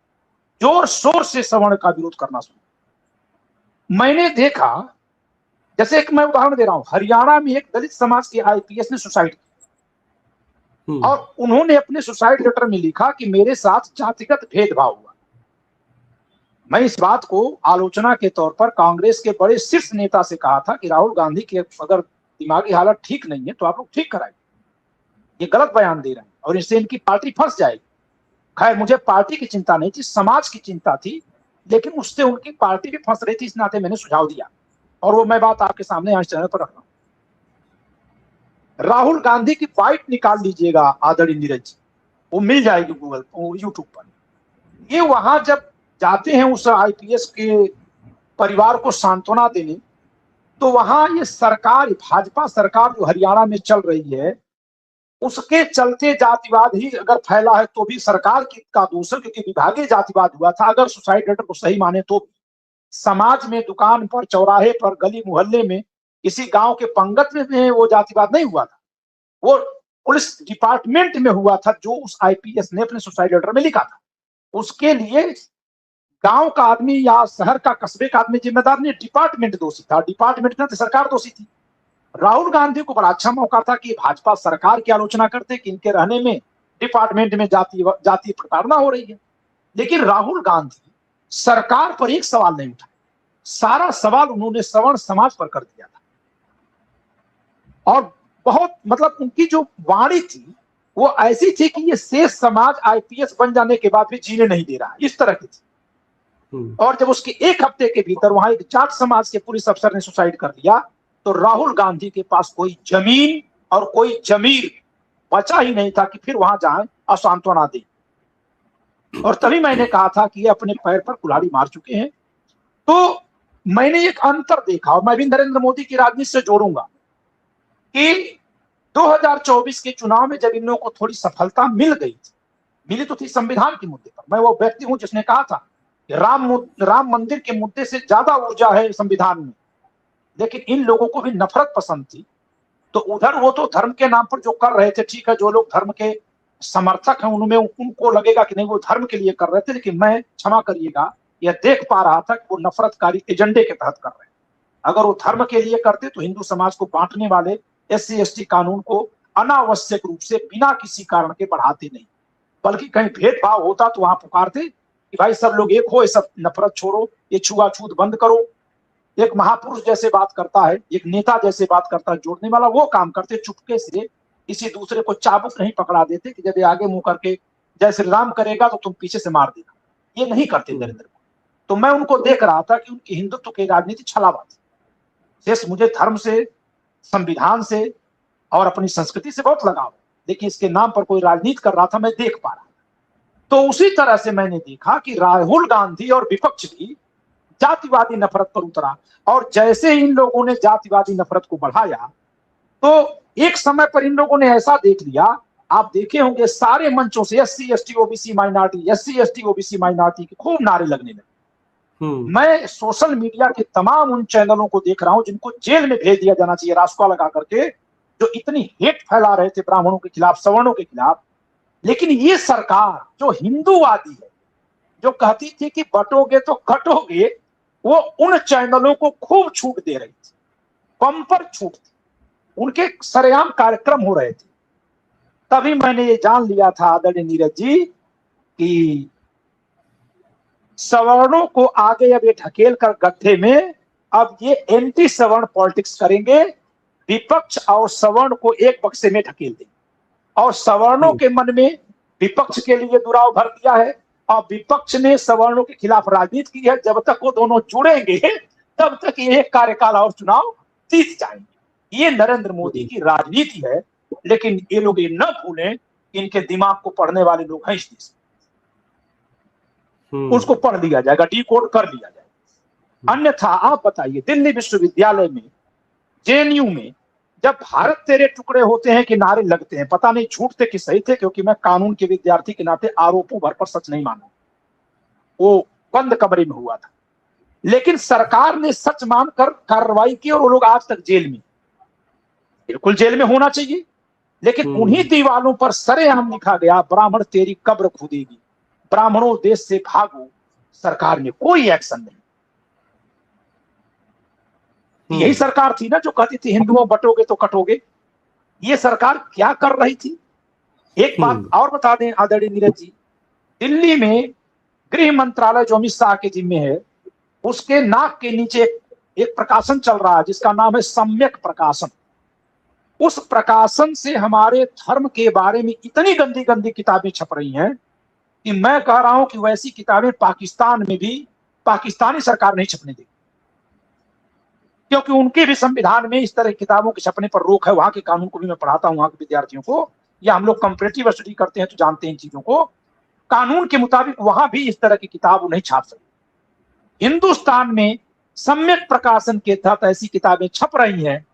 [SPEAKER 2] जोर शोर से सवर्ण का विरोध करना शुरू। मैंने देखा, जैसे एक मैं उदाहरण दे रहा हूं, हरियाणा में एक दलित समाज के आईपीएस ने सुसाइड किया और उन्होंने अपने सुसाइड लेटर में लिखा कि मेरे साथ जातिगत भेदभाव हुआ। मैं इस बात को आलोचना के तौर पर कांग्रेस के बड़े शीर्ष नेता से कहा था कि राहुल गांधी की अगर दिमागी हालत ठीक नहीं है तो आप लोग ठीक कराइए, ये गलत बयान दे रहे हैं और इससे इनकी पार्टी फंस जाएगी। खैर मुझे पार्टी की चिंता नहीं थी, समाज की चिंता थी, लेकिन उससे उनकी पार्टी भी फंस रही थी, इस नाते मैंने सुझाव दिया और वो मैं बात आपके सामने आज चैनल पर रख रहा हूं। राहुल गांधी की बाइट निकाल लीजिएगा आदरणीय नीरज जी, वो मिल जाएगी गूगल यूट्यूब पर। ये वहां जब जाते हैं उस आईपीएस के परिवार को सांत्वना देने, तो वहां ये सरकार, भाजपा सरकार जो हरियाणा में चल रही है, उसके चलते जातिवाद ही अगर फैला है तो भी सरकार का दोष है, क्योंकि विभागीय जातिवाद हुआ था। अगर सुसाइड लेटर को सही माने तो समाज में, दुकान पर, चौराहे पर, गली मोहल्ले में, किसी गांव के पंगत में वो जातिवाद नहीं हुआ था, वो पुलिस डिपार्टमेंट में हुआ था जो उस आईपीएस ने अपने सुसाइड लेटर में लिखा था। उसके लिए गांव का आदमी या शहर का, कस्बे का आदमी जिम्मेदार नहीं, डिपार्टमेंट दोषी था। डिपार्टमेंट ना, सरकार दोषी थी। राहुल गांधी को बड़ा अच्छा मौका था कि भाजपा सरकार की आलोचना करते कि इनके रहने में डिपार्टमेंट में जाति प्रताड़ना हो रही है। लेकिन राहुल गांधी सरकार पर एक सवाल नहीं उठाया, सारा सवाल उन्होंने सवर्ण समाज पर कर दिया था। और बहुत मतलब उनकी जो वाणी थी वो ऐसी थी कि ये शेष समाज आईपीएस बन जाने के बाद भी जीने नहीं दे रहा, इस तरह की थी। और जब उसके एक हफ्ते के भीतर वहां एक जाट समाज के पुलिस अफसर ने सुसाइड कर लिया, तो राहुल गांधी के पास कोई जमीन और कोई जमीर बचा ही नहीं था कि फिर वहां जाए और सांत्वना दे। और तभी मैंने कहा था कि ये अपने पैर पर कुल्हाड़ी मार चुके हैं। तो मैंने एक अंतर देखा और मैं भी नरेंद्र मोदी की राजनीति से जोड़ूंगा कि 2024 के चुनाव में जब इन लोगों को थोड़ी सफलता मिल गई थी, मिली तो थी संविधान के मुद्दे पर। मैं वो व्यक्ति हूं जिसने कहा था कि राम मंदिर के मुद्दे से ज्यादा ऊर्जा है संविधान में, लेकिन इन लोगों को भी नफरत पसंद थी। तो उधर वो तो धर्म के नाम पर जो कर रहे थे, ठीक है, जो लोग धर्म के समर्थक हैं उनमें उनको लगेगा कि नहीं वो धर्म के लिए कर रहे थे, लेकिन मैं, क्षमा करिएगा, यह देख पा रहा था कि वो नफरतकारी एजेंडे के तहत कर रहे हैं। अगर वो धर्म के लिए करते तो हिंदू समाज को बांटने वाले SC/ST कानून को अनावश्यक रूप से बिना किसी कारण के बढ़ाते नहीं, बल्कि कहीं भेदभाव होता तो वहां पुकारते कि भाई सब लोग एक हो, ये सब नफरत छोड़ो, ये छुआछूत बंद करो। एक महापुरुष जैसे बात करता है, एक नेता जैसे बात करता है, जोड़ने वाला, वो काम करते। चुपके से किसी दूसरे को चाबुक नहीं पकड़ा देते कि जब आगे मुंह करके जय श्री राम करेगा तो तुम पीछे से मार देना, ये नहीं करते नरेंद्र मोदी। तो मैं उनको देख रहा था कि उनकी हिंदुत्व की राजनीति छलावा थी। शेष मुझे धर्म से, संविधान से और अपनी संस्कृति से बहुत लगाव, लेकिन इसके नाम पर कोई राजनीति कर रहा था, मैं देख पा रहा। तो उसी तरह से मैंने देखा कि राहुल गांधी और विपक्ष भी जातिवादी नफरत पर उतरा, और जैसे इन लोगों ने जातिवादी नफरत को बढ़ाया तो एक समय पर इन लोगों ने ऐसा देख लिया, आप देखे होंगे सारे मंचों से SC/ST OBC minority, SC/ST OBC minority के खूब नारे लगने लगे। मैं सोशल मीडिया के तमाम उन चैनलों को देख रहा हूं जिनको जेल में भेज दिया जाना चाहिए रासुका लगा करके, जो इतनी हेट फैला रहे थे ब्राह्मणों के खिलाफ, सवर्णों के खिलाफ। लेकिन ये सरकार जो हिंदूवादी है, जो कहती थी कि बटोगे तो कटोगे, वो उन चैनलों को खूब छूट दे रही थी, बम्पर छूट थी, उनके सरेआम कार्यक्रम हो रहे थे। तभी मैंने ये जान लिया था आदरणीय नीरज जी कि सवर्णों को आगे अब ये ढकेल कर गड्ढे में अब ये एंटी सवर्ण पॉलिटिक्स करेंगे विपक्ष और सवर्ण को एक बक्से में ढकेल दें और सवर्णों के मन में विपक्ष के लिए दुराव भर दिया है और विपक्ष ने सवर्णों के खिलाफ राजनीति की है। जब तक वो दोनों जुड़ेंगे तब तक ये एक कार्यकाल और चुनाव जीत जाएंगे। ये नरेंद्र मोदी की राजनीति है, लेकिन ये लोग ये न भूलें कि इनके दिमाग को पढ़ने वाले लोग हैं इस देश में। उसको पढ़ लिया जाएगा, डिकोड कर लिया जाएगा। अन्यथा आप बताइए, दिल्ली विश्वविद्यालय में, जेएनयू में जब भारत तेरे टुकड़े होते हैं कि नारे लगते हैं, पता नहीं झूठ थे कि सही थे, क्योंकि मैं कानून के विद्यार्थी के नाते आरोपों भर पर सच नहीं मानू, वो बंद कमरे में हुआ था, लेकिन सरकार ने सच मानकर कार्रवाई की और वो लोग आज तक जेल में, बिल्कुल जेल में होना चाहिए। लेकिन उन्हीं दीवालों पर सरेआम लिखा गया, ब्राह्मण तेरी कब्र खुदेगी, ब्राह्मणों देश से भागो। सरकार ने कोई एक्शन नहीं। यही सरकार थी ना जो कहती थी हिंदुओं बटोगे तो कटोगे। ये सरकार क्या कर रही थी? एक बात और बता दें आदरणीय नीरज जी, दिल्ली में गृह मंत्रालय जो अमित शाह के जिम्मे है, उसके नाक के नीचे एक प्रकाशन चल रहा है जिसका नाम है सम्यक प्रकाशन। उस प्रकाशन से हमारे धर्म के बारे में इतनी गंदी गंदी किताबें छप रही हैं कि मैं कह रहा हूं कि वैसी किताबें पाकिस्तान में भी पाकिस्तानी सरकार नहीं छपने देगी, क्योंकि उनके भी संविधान में इस तरह की किताबों के छपने पर रोक है। वहां के कानून को भी मैं पढ़ाता हूं वहां के विद्यार्थियों को, या हम लोग कंपैरेटिव स्टडी करते हैं तो जानते हैं इन चीजों को। कानून के मुताबिक वहां भी इस तरह की किताब नहीं छाप सकते। हिंदुस्तान में सम्यक प्रकाशन के तहत ऐसी किताबें छप रही हैं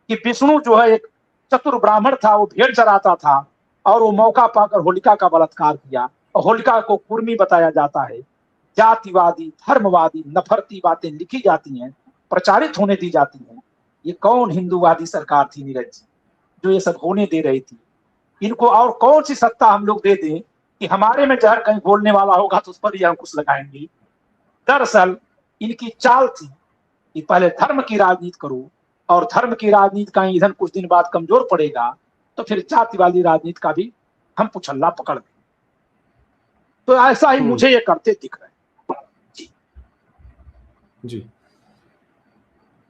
[SPEAKER 2] कि विष्णु जो है एक चतुर ब्राह्मण था, वो भेड़ चराता था और वो मौका पाकर होलिका का बलात्कार किया और होलिका को कुर्मी बताया जाता है। जातिवादी, धर्मवादी, नफरती बातें लिखी जाती हैं, प्रचारित होने दी जाती हैं। ये कौन हिंदूवादी सरकार थी नीरज जी जो ये सब होने दे रही थी? इनको और कौन सी सत्ता हम लोग दे दें कि हमारे में जहर कहीं बोलने वाला होगा तो उस पर ही अंकुश लगाएंगे? दरअसल इनकी चाल थी कि पहले धर्म की राजनीति करो, और धर्म की राजनीति का ईंधन कुछ दिन बाद कमजोर पड़ेगा तो फिर जातिवादी राजनीति का भी हम पुछल्ला पकड़ लें। तो ऐसा ही मुझे ये करते दिख रहे हैं। जी
[SPEAKER 1] जी।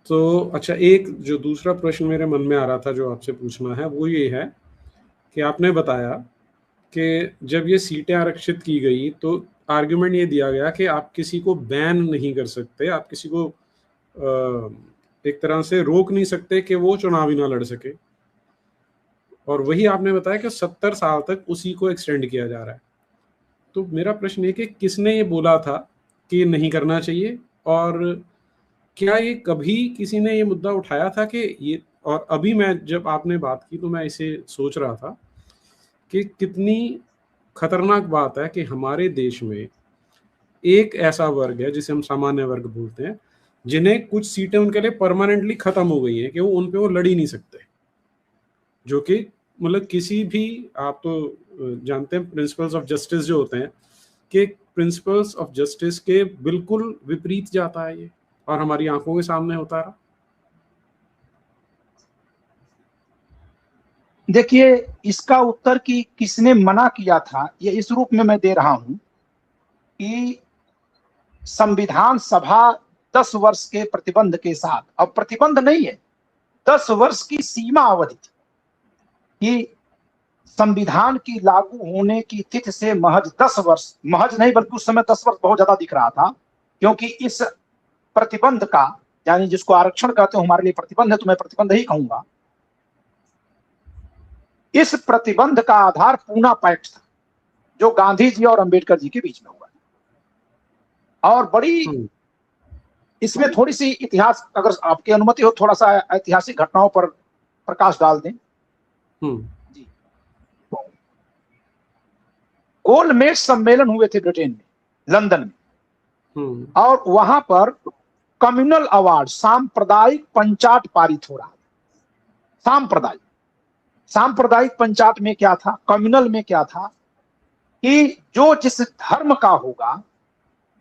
[SPEAKER 1] तो अच्छा, एक जो दूसरा प्रश्न मेरे मन में आ रहा था जो आपसे पूछना है वो ये है कि आपने बताया कि जब ये सीटें आरक्षित की गई तो आर्गुमेंट ये दिया गया कि आप किसी को बैन नहीं कर सकते, आप किसी को एक तरह से रोक नहीं सकते कि वो चुनाव ही ना लड़ सके। और वही आपने बताया कि 70 साल तक उसी को एक्सटेंड किया जा रहा है। तो मेरा प्रश्न ये कि किसने ये बोला था कि नहीं करना चाहिए, और क्या ये कभी किसी ने ये मुद्दा उठाया था कि ये, और अभी मैं जब आपने बात की तो मैं इसे सोच रहा था कि कितनी खतरनाक बात है कि हमारे देश में एक ऐसा वर्ग है जिसे हम सामान्य वर्ग बोलते हैं, जिन्हें कुछ सीटें उनके लिए परमानेंटली खत्म हो गई हैं कि वो उन पे वो लड़ ही नहीं सकते, जो कि मतलब किसी भी, आप तो जानते हैं प्रिंसिपल्स ऑफ जस्टिस जो होते हैं, कि प्रिंसिपल्स ऑफ जस्टिस के बिल्कुल विपरीत जाता है ये, और हमारी आंखों के सामने होता रहा।
[SPEAKER 2] देखिए, इसका उत्तर कि किसने मना किया था ये इस रूप में मैं दे रहा हूं कि संविधान सभा 10 वर्ष के प्रतिबंध के साथ, अब प्रतिबंध नहीं है, 10 वर्ष की सीमा अवधि थी कि संविधान की लागू होने की तिथि से महज 10 वर्ष, महज नहीं बल्कि उस समय 10 वर्ष बहुत ज्यादा दिख रहा था, क्योंकि इस प्रतिबंध का, यानी जिसको आरक्षण कहते हो हमारे लिए प्रतिबंध है, तो मैं प्रतिबंध ही कहूंगा। इस प्रतिबंध का आधार पूना पैक्ट था जो गांधी जी और अंबेडकर जी के बीच में हुआ, और बड़ी इसमें थोड़ी सी इतिहास, अगर आपकी अनुमति हो, थोड़ा सा ऐतिहासिक घटनाओं पर प्रकाश डाल दें। जी, गोलमेज सम्मेलन हुए थे ब्रिटेन में, लंदन में, और वहां पर कम्युनल अवार्ड, सांप्रदायिक पंचाट पारित हो रहा था। सांप्रदायिक पंचाट में क्या था, कम्युनल में क्या था कि जो जिस धर्म का होगा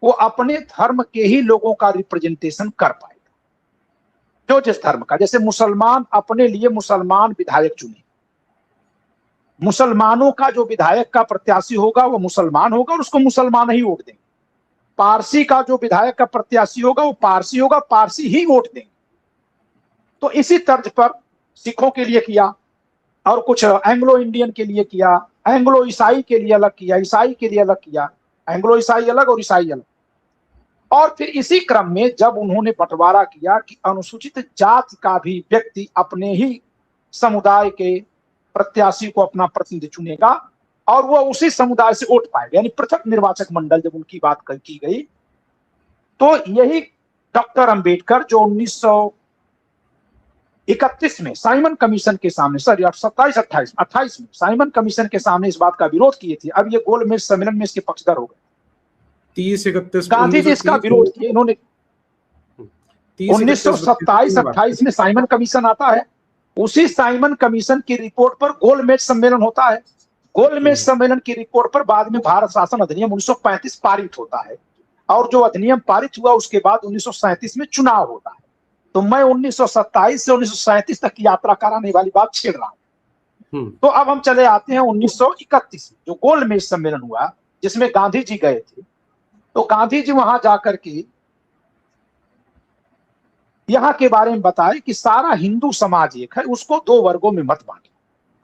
[SPEAKER 2] वो अपने धर्म के ही लोगों का रिप्रेजेंटेशन कर पाएगा, जो जिस धर्म का। जैसे मुसलमान अपने लिए मुसलमान विधायक चुने, मुसलमानों का जो विधायक का प्रत्याशी होगा वो मुसलमान होगा और उसको मुसलमान ही वोट देंगे। पारसी का जो विधायक का प्रत्याशी होगा वो पारसी होगा, पारसी ही वोट देंगे। तो इसी तर्ज पर सिखों के लिए किया और कुछ एंग्लो इंडियन के लिए किया, एंग्लो ईसाई के लिए अलग किया, ईसाई के लिए अलग किया, एंग्लो ईसाई अलग और ईसाई अलग। और फिर इसी क्रम में जब उन्होंने बंटवारा किया कि अनुसूचित जाति का भी व्यक्ति अपने ही समुदाय के प्रत्याशी को अपना प्रतिनिधि चुनेगा और वह उसी समुदाय से वोट पाएगा, यानी पृथक निर्वाचक मंडल जब उनकी बात की गई, तो यही डॉक्टर अंबेडकर जो 1931 में साइमन कमीशन के सामने, सॉरी 28 में साइमन कमीशन के सामने इस बात का विरोध किए थे। अब ये गोलमेज सम्मेलन में इसके पक्षधर हो गए।
[SPEAKER 1] 30-31
[SPEAKER 2] गांधी जी इसका विरोध किए, इन्होंने 1927-28 में साइमन कमीशन आता है, उसी साइमन कमीशन की रिपोर्ट पर गोलमेज सम्मेलन होता है। गोलमेज सम्मेलन की रिपोर्ट पर बाद में भारत शासन अधिनियम 1935 पारित होता है और जो अधिनियम पारित हुआ उसके बाद 1937 में चुनाव होता है। तो मैं 1927 से 1937 तक की यात्रा कराने वाली बात छेड़ रहा हूं। तो अब हम चले आते हैं 1931 में जो गोलमेज सम्मेलन हुआ जिसमें गांधी जी गए थे। तो गांधी जी वहां जाकर के यहाँ के बारे में बताए कि सारा हिंदू समाज एक है, उसको दो वर्गों में मत बांटे।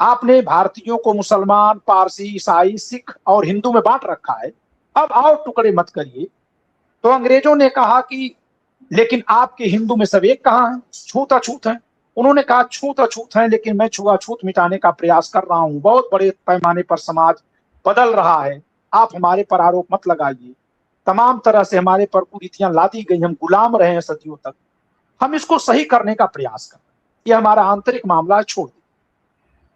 [SPEAKER 2] आपने भारतीयों को मुसलमान, पारसी, ईसाई, सिख और हिंदू में बांट रखा है, अब आओ टुकड़े मत करिए। तो अंग्रेजों ने कहा कि लेकिन आपके हिंदू में सब एक कहाँ है, छूत-अछूत है। उन्होंने कहा छूत-अछूत है, लेकिन मैं छुआ-छूत मिटाने का प्रयास कर रहा हूं, बहुत बड़े पैमाने पर समाज बदल रहा है, आप हमारे पर आरोप मत लगाइए। तमाम तरह से हमारे पर कुरीतियां लादी गई, हम गुलाम रहे हैं सदियों तक, हम इसको सही करने का प्रयास कर, ये हमारा आंतरिक मामला है, छोड़ दे।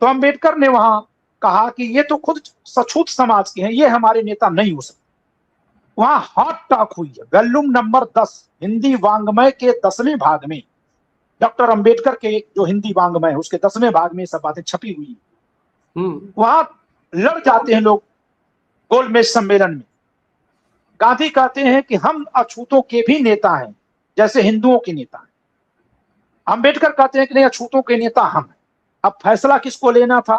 [SPEAKER 2] तो अंबेडकर ने वहां कहा कि ये तो खुद सछूत समाज के हैं, ये हमारे नेता नहीं हो सकते। वहां हॉट टॉक हुई है। वॉल्यूम नंबर 10 हिंदी वांग्मय के 10वें भाग में, डॉक्टर अंबेडकर के जो हिंदी वांग्मय है उसके 10वें भाग में सब बातें छपी हुई है। वहां लड़ जाते हैं लोग गोलमेज सम्मेलन में। गांधी कहते हैं कि हम अछूतों के भी नेता हैं जैसे हिंदुओं के नेता हैं। अंबेडकर कहते हैं कि नहीं, अछूतों के नेता हम हैं। अब फैसला किसको लेना था?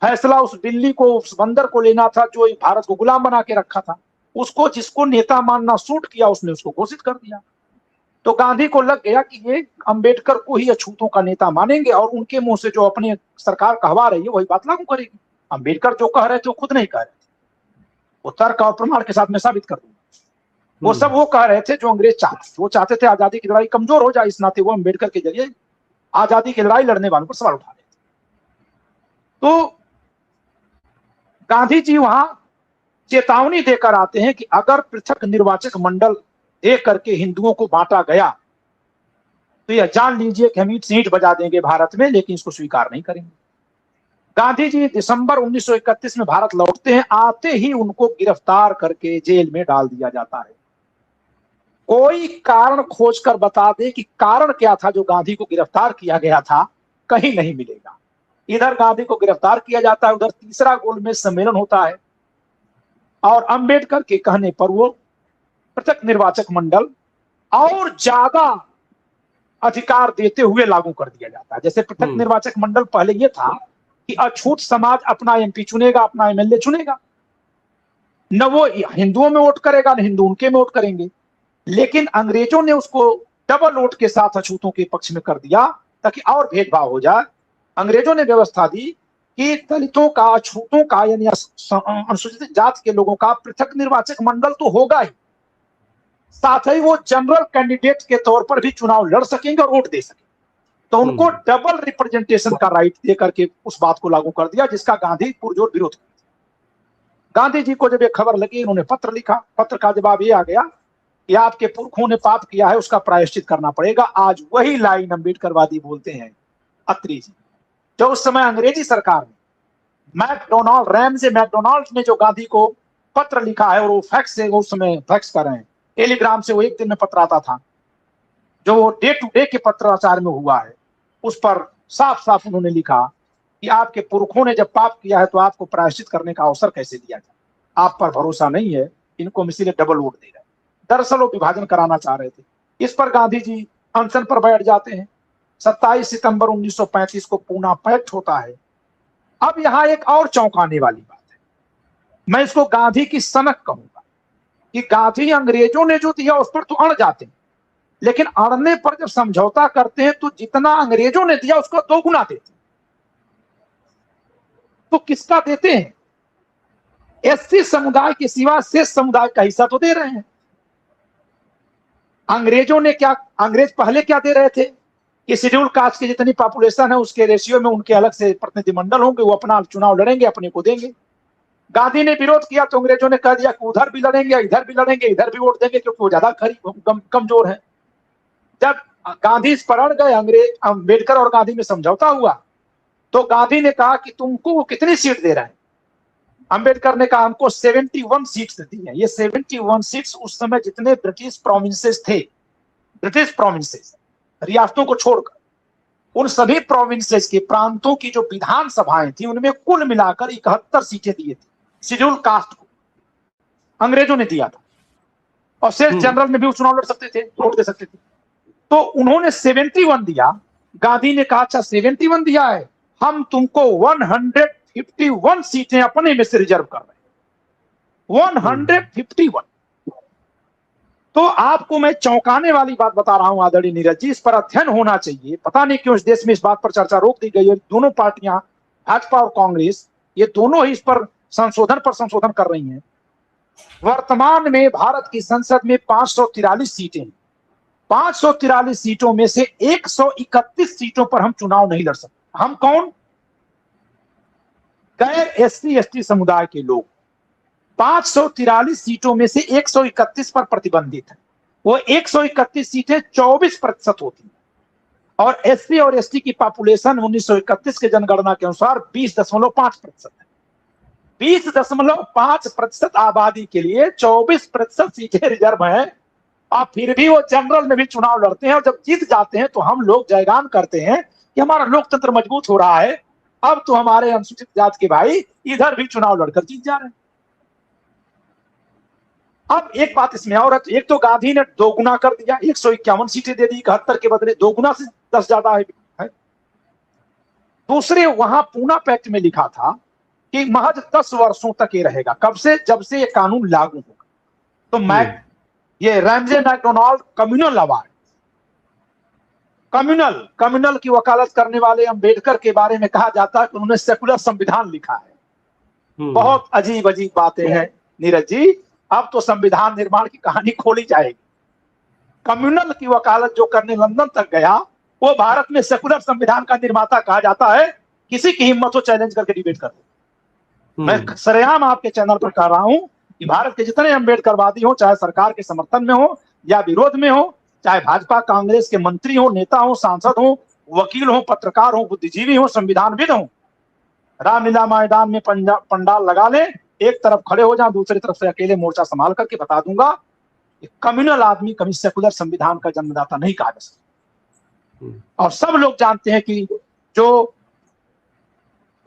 [SPEAKER 2] फैसला उस दिल्ली को, उस बंदर को लेना था जो भारत को गुलाम बना के रखा था। उसको जिसको नेता मानना सूट किया उसने उसको घोषित कर दिया। तो गांधी को लग गया कि ये अंबेडकर को ही अछूतों का नेता मानेंगे और उनके मुंह से जो अपने सरकार कहवा रही है वही बात लागू करेगी। अंबेडकर जो कह रहे थे वो खुद नहीं कह रहे थे, वो तर्क और प्रमाण के साथ मैं साबित कर दूंगा। वो सब वो कह रहे थे जो अंग्रेज चाहते थे। वो चाहते थे आजादी की लड़ाई कमजोर हो जाए, इस नाते वो अंबेडकर के जरिए आजादी की लड़ाई लड़ने वालों पर सवाल उठा रहे थे। तो गांधी जी वहां चेतावनी देकर आते हैं कि अगर पृथक निर्वाचक मंडल दे करके हिंदुओं को बांटा गया तो यह जान लीजिए कि हम ईंट से ईंट बजा देंगे भारत में, लेकिन इसको स्वीकार नहीं करेंगे। गांधी जी दिसंबर 1931 में भारत लौटते हैं। आते ही उनको गिरफ्तार करके जेल में डाल दिया जाता है। कोई कारण खोजकर बता दे कि कारण क्या था जो गांधी को गिरफ्तार किया गया था, कहीं नहीं मिलेगा। इधर गांधी को गिरफ्तार किया जाता है, उधर तीसरा गोलमेज सम्मेलन होता है और अंबेडकर के कहने पर वो पृथक निर्वाचक मंडल और ज्यादा अधिकार देते हुए लागू कर दिया जाता है। जैसे पृथक निर्वाचक मंडल पहले ये था कि अछूत समाज अपना एमपी चुनेगा, अपना एमएलए चुनेगा, न वो हिंदुओं में वोट करेगा न हिंदू उनके में वोट करेंगे। लेकिन अंग्रेजों ने उसको डबल वोट के साथ अछूतों के पक्ष में कर दिया ताकि और भेदभाव हो जाए। अंग्रेजों ने व्यवस्था दी कि दलितों का, अछूतों का यानी अनुसूचित जाति के लोगों का पृथक निर्वाचक मंडल तो होगा ही, साथ ही वो जनरल कैंडिडेट के तौर पर भी चुनाव लड़ सकेंगे और वोट दे सकेंगे। तो उनको डबल रिप्रेजेंटेशन का राइट दे करके उस बात को लागू कर दिया जिसका गांधी पुरजोर विरोध किया। गांधी जी को जब ये खबर लगी उन्होंने पत्र लिखा। पत्र का जवाब ये आ गया कि आपके पुरखों ने पाप किया है, उसका प्रायश्चित करना पड़ेगा। आज वही लाइन अंबेडकरवादी बोलते हैं अत्री जी। जो उस समय अंग्रेजी सरकार ने रैमजे मैकडोनाल्ड ने जो गांधी को पत्र लिखा है और वो फैक्स से उस समय फैक्स कर रहे हैं, टेलीग्राम से वो एक दिन में पत्र आता था जो डे टू डे के पत्राचार में हुआ है, उस पर साफ साफ उन्होंने लिखा कि आपके पुरखों ने जब पाप किया है तो आपको प्रायश्चित करने का अवसर कैसे दिया जाए, आप पर भरोसा नहीं है, इनको हम इसीलिए डबल वोट दे रहे हैं। दरअसल वो विभाजन कराना चाह रहे थे। इस पर गांधी जी अनशन पर बैठ जाते हैं। 27 सितंबर 1935 को पूना पैक्ट होता है। अब यहां एक और चौंकाने वाली बात है, मैं इसको गांधी की सनक कहूंगा कि गांधी अंग्रेजों ने जो दिया उस पर तो अड़ जाते हैं, लेकिन अड़ने पर जब समझौता करते हैं तो जितना अंग्रेजों ने दिया उसको 2 गुना देते। तो किसका देते हैं? एससी समुदाय के सिवा शेष समुदाय का हिस्सा तो दे रहे हैं। अंग्रेजों ने क्या, अंग्रेज पहले क्या दे रहे थे कि शेड्यूल कास्ट की जितनी पॉपुलेशन है उसके रेशियो में उनके अलग से प्रतिनिधिमंडल होंगे, वो अपना चुनाव लड़ेंगे, अपने को देंगे। गांधी ने विरोध किया तो अंग्रेजों ने कह दिया कि उधर भी लड़ेंगे, इधर भी लड़ेंगे, इधर भी वोट देंगे, क्योंकि वो ज्यादा कमजोर है। जब गांधी इस पर अड़ गए, अंग्रेज अम्बेडकर और गांधी में समझौता हुआ, तो गांधी ने कहा कि तुमको वो कितनी सीट दे रहा है? अंबेडकर ने कहा हमको 71 सीट्स दी है। ये 71 सीट्स उस समय जितने ब्रिटिश प्रोविंसेस थे, ब्रिटिश प्रोविंसेस रियासतों को छोड़कर, उन सभी प्रोविंसेस के प्रांतों की जो विधानसभाएं थी उनमें कुल मिलाकर 71 सीटें दिए थे शेड्यूल कास्ट को, अंग्रेजों ने दिया था। और सिर्फ जनरल में भी वो चुनाव लड़ सकते थे, वोट दे सकते थे। तो उन्होंने 71 दिया। गांधी ने कहा अच्छा 71 दिया है, हम तुमको 151 सीटें अपने में से रिजर्व कर रहे हैं। 151। तो आपको मैं चौंकाने वाली बात बता रहा हूं आदरणीय नीरज जी, इस पर अध्ययन होना चाहिए। पता नहीं क्यों इस देश में इस बात पर चर्चा रोक दी गई है। दोनों पार्टियां, भाजपा और कांग्रेस, ये दोनों ही इस पर संशोधन कर रही हैं। वर्तमान में भारत की संसद में 543 सीटें, 543 सीटों में से 131 सीटों पर हम चुनाव नहीं लड़ सकते। हम कौन? गैर एससी एसटी समुदाय के लोग। 543 सीटों में से 131 पर प्रतिबंधित है। वो 131 सीटें 24% होती हैं। और एससी और एसटी की पॉपुलेशन 1931 के जनगणना के अनुसार 20.5% है। 20.5% आबादी के लिए 24% सीटें रिजर्व हैं। और फिर भी वो जनरल में भी चुनाव लड़ते हैं, और जब जीत जाते हैं तो हम लोग जयगान करते हैं कि हमारा लोकतंत्र मजबूत हो रहा है। अब तो हमारे अनुसूचित जाति के भाई इधर भी चुनाव लड़कर जीत जा रहे हैं। अब एक बात इसमें और है, तो एक तो गांधी ने 2 गुना कर दिया, 151 सीटें दे दी, 71 के बदले 2 गुना से 10 ज्यादा है। दूसरे, वहां पूना पैक्ट में लिखा था कि महज 10 वर्षों तक ये रहेगा। कब से? जब से ये कानून लागू होगा। तो ये Ramsay MacDonald communal award, communal की वकालत करने वाले अंबेडकर के बारे में कहा जाता है कि उन्होंने सेकुलर संविधान लिखा है। बहुत अजीब अजीब बातें हैं नीरज जी। अब तो संविधान निर्माण की कहानी खोली जाएगी। कम्युनल की वकालत जो करने लंदन तक गया, वो भारत में सेकुलर संविधान का निर्माता कहा जाता है। किसी की हिम्मत हो चैलेंज करके डिबेट कर दो। मैं सरेआम आपके चैनल पर कह रहा हूं कि भारत के जितने अंबेडकरवादी हो, चाहे सरकार के समर्थन में हो या विरोध में हो, चाहे भाजपा कांग्रेस के मंत्री हो, नेता हो, सांसद हो, वकील हो, पत्रकार हो, बुद्धिजीवी हो, संविधानविद हो, रामलीला मैदान में पंडाल लगा ले, एक तरफ खड़े हो जाए, दूसरी तरफ से अकेले मोर्चा संभाल करके बता दूंगा कि कम्युनल आदमी कभी सेकुलर संविधान का जन्मदाता नहीं कहा जा सकता। और सब लोग जानते हैं कि जो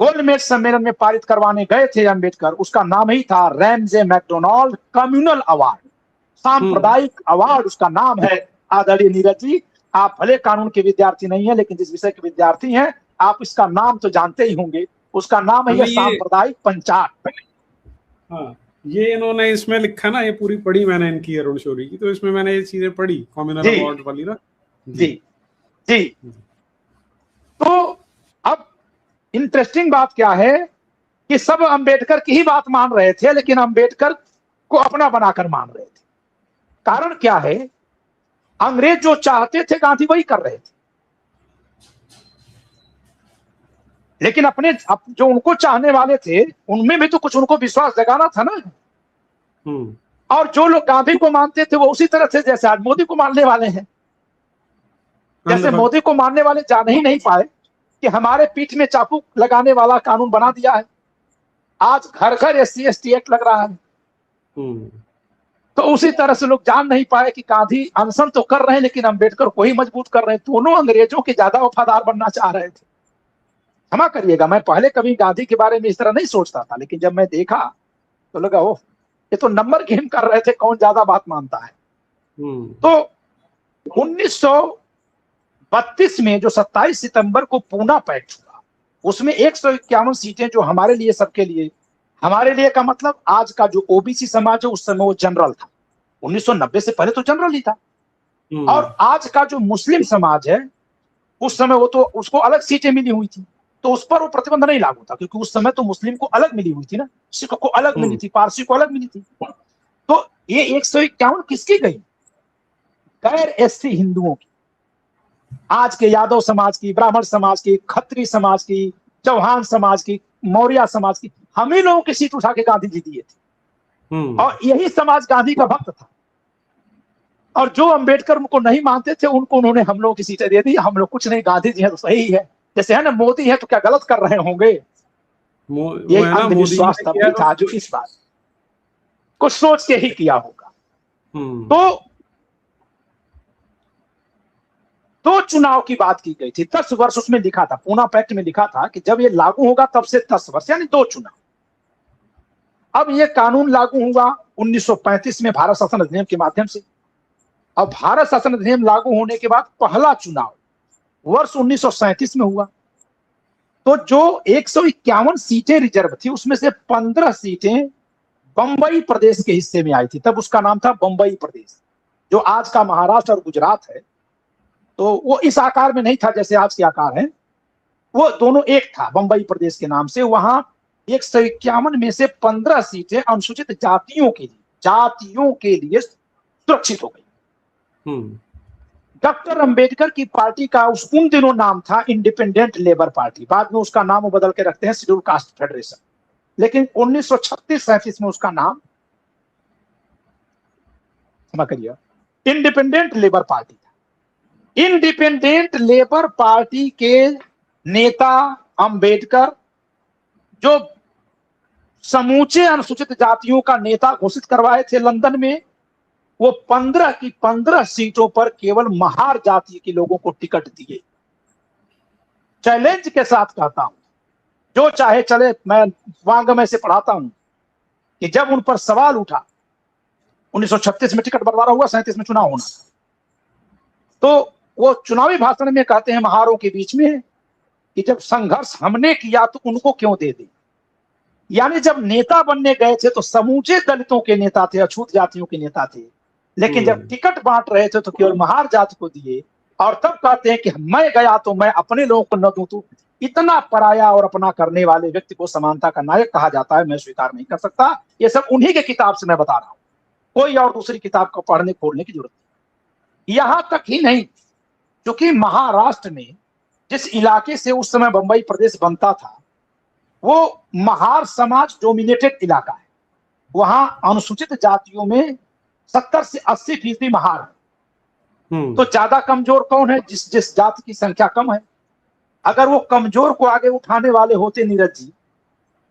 [SPEAKER 2] गोलमेज सम्मेलन में पारित करवाने गए थे अंबेडकर, उसका नाम ही था रैमजे मैकडोनाल्ड कम्युनल अवार्ड, सांप्रदायिक अवार्ड उसका नाम है। आदरणीय नीरज जी, आप भले कानून के विद्यार्थी नहीं है, लेकिन जिस विषय के विद्यार्थी हैं, आप इसका नाम तो जानते ही होंगे। उसका नाम है सांप्रदायिक पंचायत।
[SPEAKER 1] हाँ, ये इन्होंने इसमें लिखा ना, ये पूरी पढ़ी मैंने इनकी अरुण शौरी की, तो इसमें मैंने ये चीजें पढ़ी कम्युनल अवार्ड वाली ना।
[SPEAKER 2] जी। तो अब इंटरेस्टिंग बात क्या है कि सब अंबेडकर की ही बात मान रहे थे, लेकिन अंबेडकर को अपना बनाकर मान रहे थे। कारण क्या है? अंग्रेज जो चाहते थे गांधी वही कर रहे थे, लेकिन अपने जो उनको चाहने वाले थे उनमें भी तो कुछ उनको विश्वास जगाना था ना। और जो लोग गांधी को मानते थे वो उसी तरह से जैसे आज मोदी को मानने वाले हैं। जैसे मोदी को मानने वाले जान ही नहीं पाए कि हमारे पीठ में चाकू लगाने वाला कानून बना दिया है। आज घर घर एससी एसटी एक्ट लग रहा है। तो उसी तरह से लोग जान नहीं पाए कि गांधी अनशन तो कर रहे हैं, लेकिन अंबेडकर को ही मजबूत कर रहे हैं। दोनों अंग्रेजों के ज्यादा वफादार बनना चाह रहे थे। क्षमा करिएगा, मैं पहले कभी गांधी के बारे में इस तरह नहीं सोचता था, लेकिन जब मैं देखा तो लगा ओह, ये तो नंबर गेम कर रहे थे, कौन ज्यादा बात मानता है। तो 1932 में जो 27 सितंबर को पूना पैक्ट हुआ, उसमें 151 सीटें जो हमारे लिए, सबके लिए, हमारे लिए का मतलब आज का जो ओबीसी समाज है, उस समय वो जनरल था। 1990 से पहले तो जनरल ही था। और आज का जो मुस्लिम समाज है, उस समय वो तो उसको अलग सीटें मिली हुई थी, तो उस पर वो प्रतिबंध नहीं लागू था, क्योंकि उस समय तो मुस्लिम को अलग मिली हुई थी ना, सिख को अलग मिली थी, पारसी को अलग मिली थी। तो ये 151 किसकी गई? गैर एससी हिंदुओं की, आज के यादव समाज की, ब्राह्मण समाज की, खत्री समाज की, चौहान समाज की, मौर्य समाज की, हम ही लोगों की सीट उठा के गांधी जी दिए थे। और यही समाज गांधी का भक्त था, और जो अंबेडकर उनको नहीं मानते थे उनको उन्होंने हम लोगों की सीटें दे दी। हम लोग कुछ नहीं, गांधी जी है तो सही है, जैसे है ना मोदी है तो क्या गलत कर रहे होंगे, ये अंधविश्वास तब भी था जो इस बात को सोच के ही किया होगा। तो चुनाव की बात की गई थी, 10 वर्ष उसमें लिखा था, पूना पैक्ट में लिखा था कि जब ये लागू होगा तब से 10 वर्ष, यानी 2 चुनाव। अब ये कानून लागू हुआ 1935 में भारत शासन अधिनियम के माध्यम से। अब भारत शासन अधिनियम लागू होने के बाद पहला चुनाव वर्ष 1937 में हुआ। तो जो 151 सीटें रिजर्व थी, उसमें से 15 सीटें बंबई प्रदेश के हिस्से में आई थी। तब उसका नाम था बंबई प्रदेश, जो आज का महाराष्ट्र और गुजरात है। तो वो इस आकार में नहीं था जैसे आज के आकार है, वो दोनों एक था बंबई प्रदेश के नाम से। वहां 151 में से 15 सीटें अनुसूचित जातियों के लिए सुरक्षित हो गई। डॉक्टर अंबेडकर की पार्टी का उन दिनों नाम था इंडिपेंडेंट लेबर पार्टी, बाद में उसका नाम बदल के रखते हैं शेड्यूल कास्ट फेडरेशन, लेकिन 1936-37 में उसका नाम इंडिपेंडेंट लेबर पार्टी था। इंडिपेंडेंट लेबर पार्टी के नेता अंबेडकर, जो समूचे अनुसूचित जातियों का नेता घोषित करवाए थे लंदन में, वो 15 की 15 सीटों पर केवल महार जाति के लोगों को टिकट दिए। चैलेंज के साथ कहता हूं, जो चाहे चले, मैं वांग्मय से पढ़ाता हूं कि जब उन पर सवाल उठा, 1936 में टिकट बंटवारा हुआ, 37 में चुनाव होना था, तो वो चुनावी भाषण में कहते हैं महारों के बीच में कि जब संघर्ष हमने किया तो उनको क्यों दे दे। यानी जब नेता बनने गए थे तो समूचे दलितों के नेता थे, अछूत जातियों के नेता थे, लेकिन जब टिकट बांट रहे थे तो केवल महार जाति को दिए। और तब कहते हैं कि मैं गया तो मैं अपने लोगों को न दूं। तो इतना पराया और अपना करने वाले व्यक्ति को समानता का नायक कहा जाता है, मैं स्वीकार नहीं कर सकता। ये सब उन्हीं के किताब से मैं बता रहा हूं, कोई और दूसरी किताब को पढ़ने खोलने की जरूरत नहीं। यहां तक ही नहीं, क्योंकि महाराष्ट्र में जिस इलाके से उस समय बंबई प्रदेश बनता था, वो महार समाज डोमिनेटेड इलाका है। वहां अनुसूचित जातियों में 70 से 80% महार है। तो ज्यादा कमजोर कौन है? जिस जाति की संख्या कम है। अगर वो कमजोर को आगे उठाने वाले होते नीरज जी,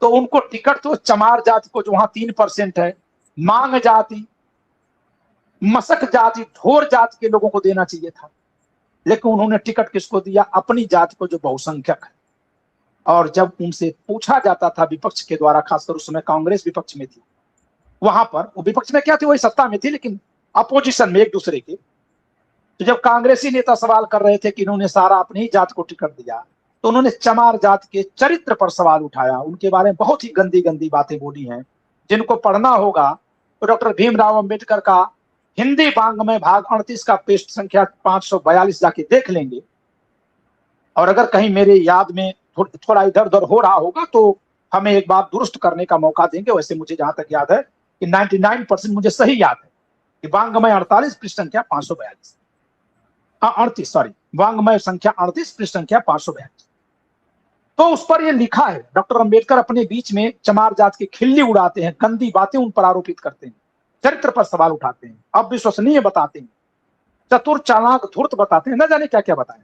[SPEAKER 2] तो उनको टिकट तो चमार जाति को, जो वहां 3% है, मांग जाति, मसक जाति, ढोर जाति के लोगों को देना चाहिए था। लेकिन उन्होंने टिकट किसको दिया? अपनी जाति को, जो बहुसंख्यक है। और जब उनसे पूछा जाता था विपक्ष के द्वारा, खासकर उस समय कांग्रेस विपक्ष में थी, वहां पर वो विपक्ष में क्या थी, वही सत्ता में थी लेकिन अपोजिशन में एक दूसरे के। तो जब कांग्रेसी नेता सवाल कर रहे थे कि इन्होंने सारा अपनी ही जात को टिकट दिया, तो उन्होंने चमार जात के चरित्र पर सवाल उठाया, उनके बारे में बहुत ही गंदी गंदी बातें बोली हैं। जिनको पढ़ना होगा तो डॉक्टर भीमराव अंबेडकर का हिंदी वांग्मय भाग 38 का पृष्ठ संख्या 542 जाके देख लेंगे। और अगर कहीं मेरे याद में थोड़ा इधर उधर हो रहा होगा तो हमें एक बार दुरुस्त करने का मौका देंगे। वैसे मुझे जहां तक याद है कि 99% मुझे सही याद है कि वांग्मय 48 पृष्ठ संख्या 542, 38 सॉरी, वांग्मय संख्या 38 पृष्ठ संख्या 542। तो उस पर यह लिखा है, डॉक्टर अंबेडकर अपने बीच में चमार जात की खिल्ली उड़ाते हैं, गंदी बातें उन पर आरोपित करते हैं, चरित्र पर सवाल उठाते हैं, अविश्वसनीय बताते हैं, चतुर चालाक धूर्त बताते हैं, न जाने क्या क्या बताएं।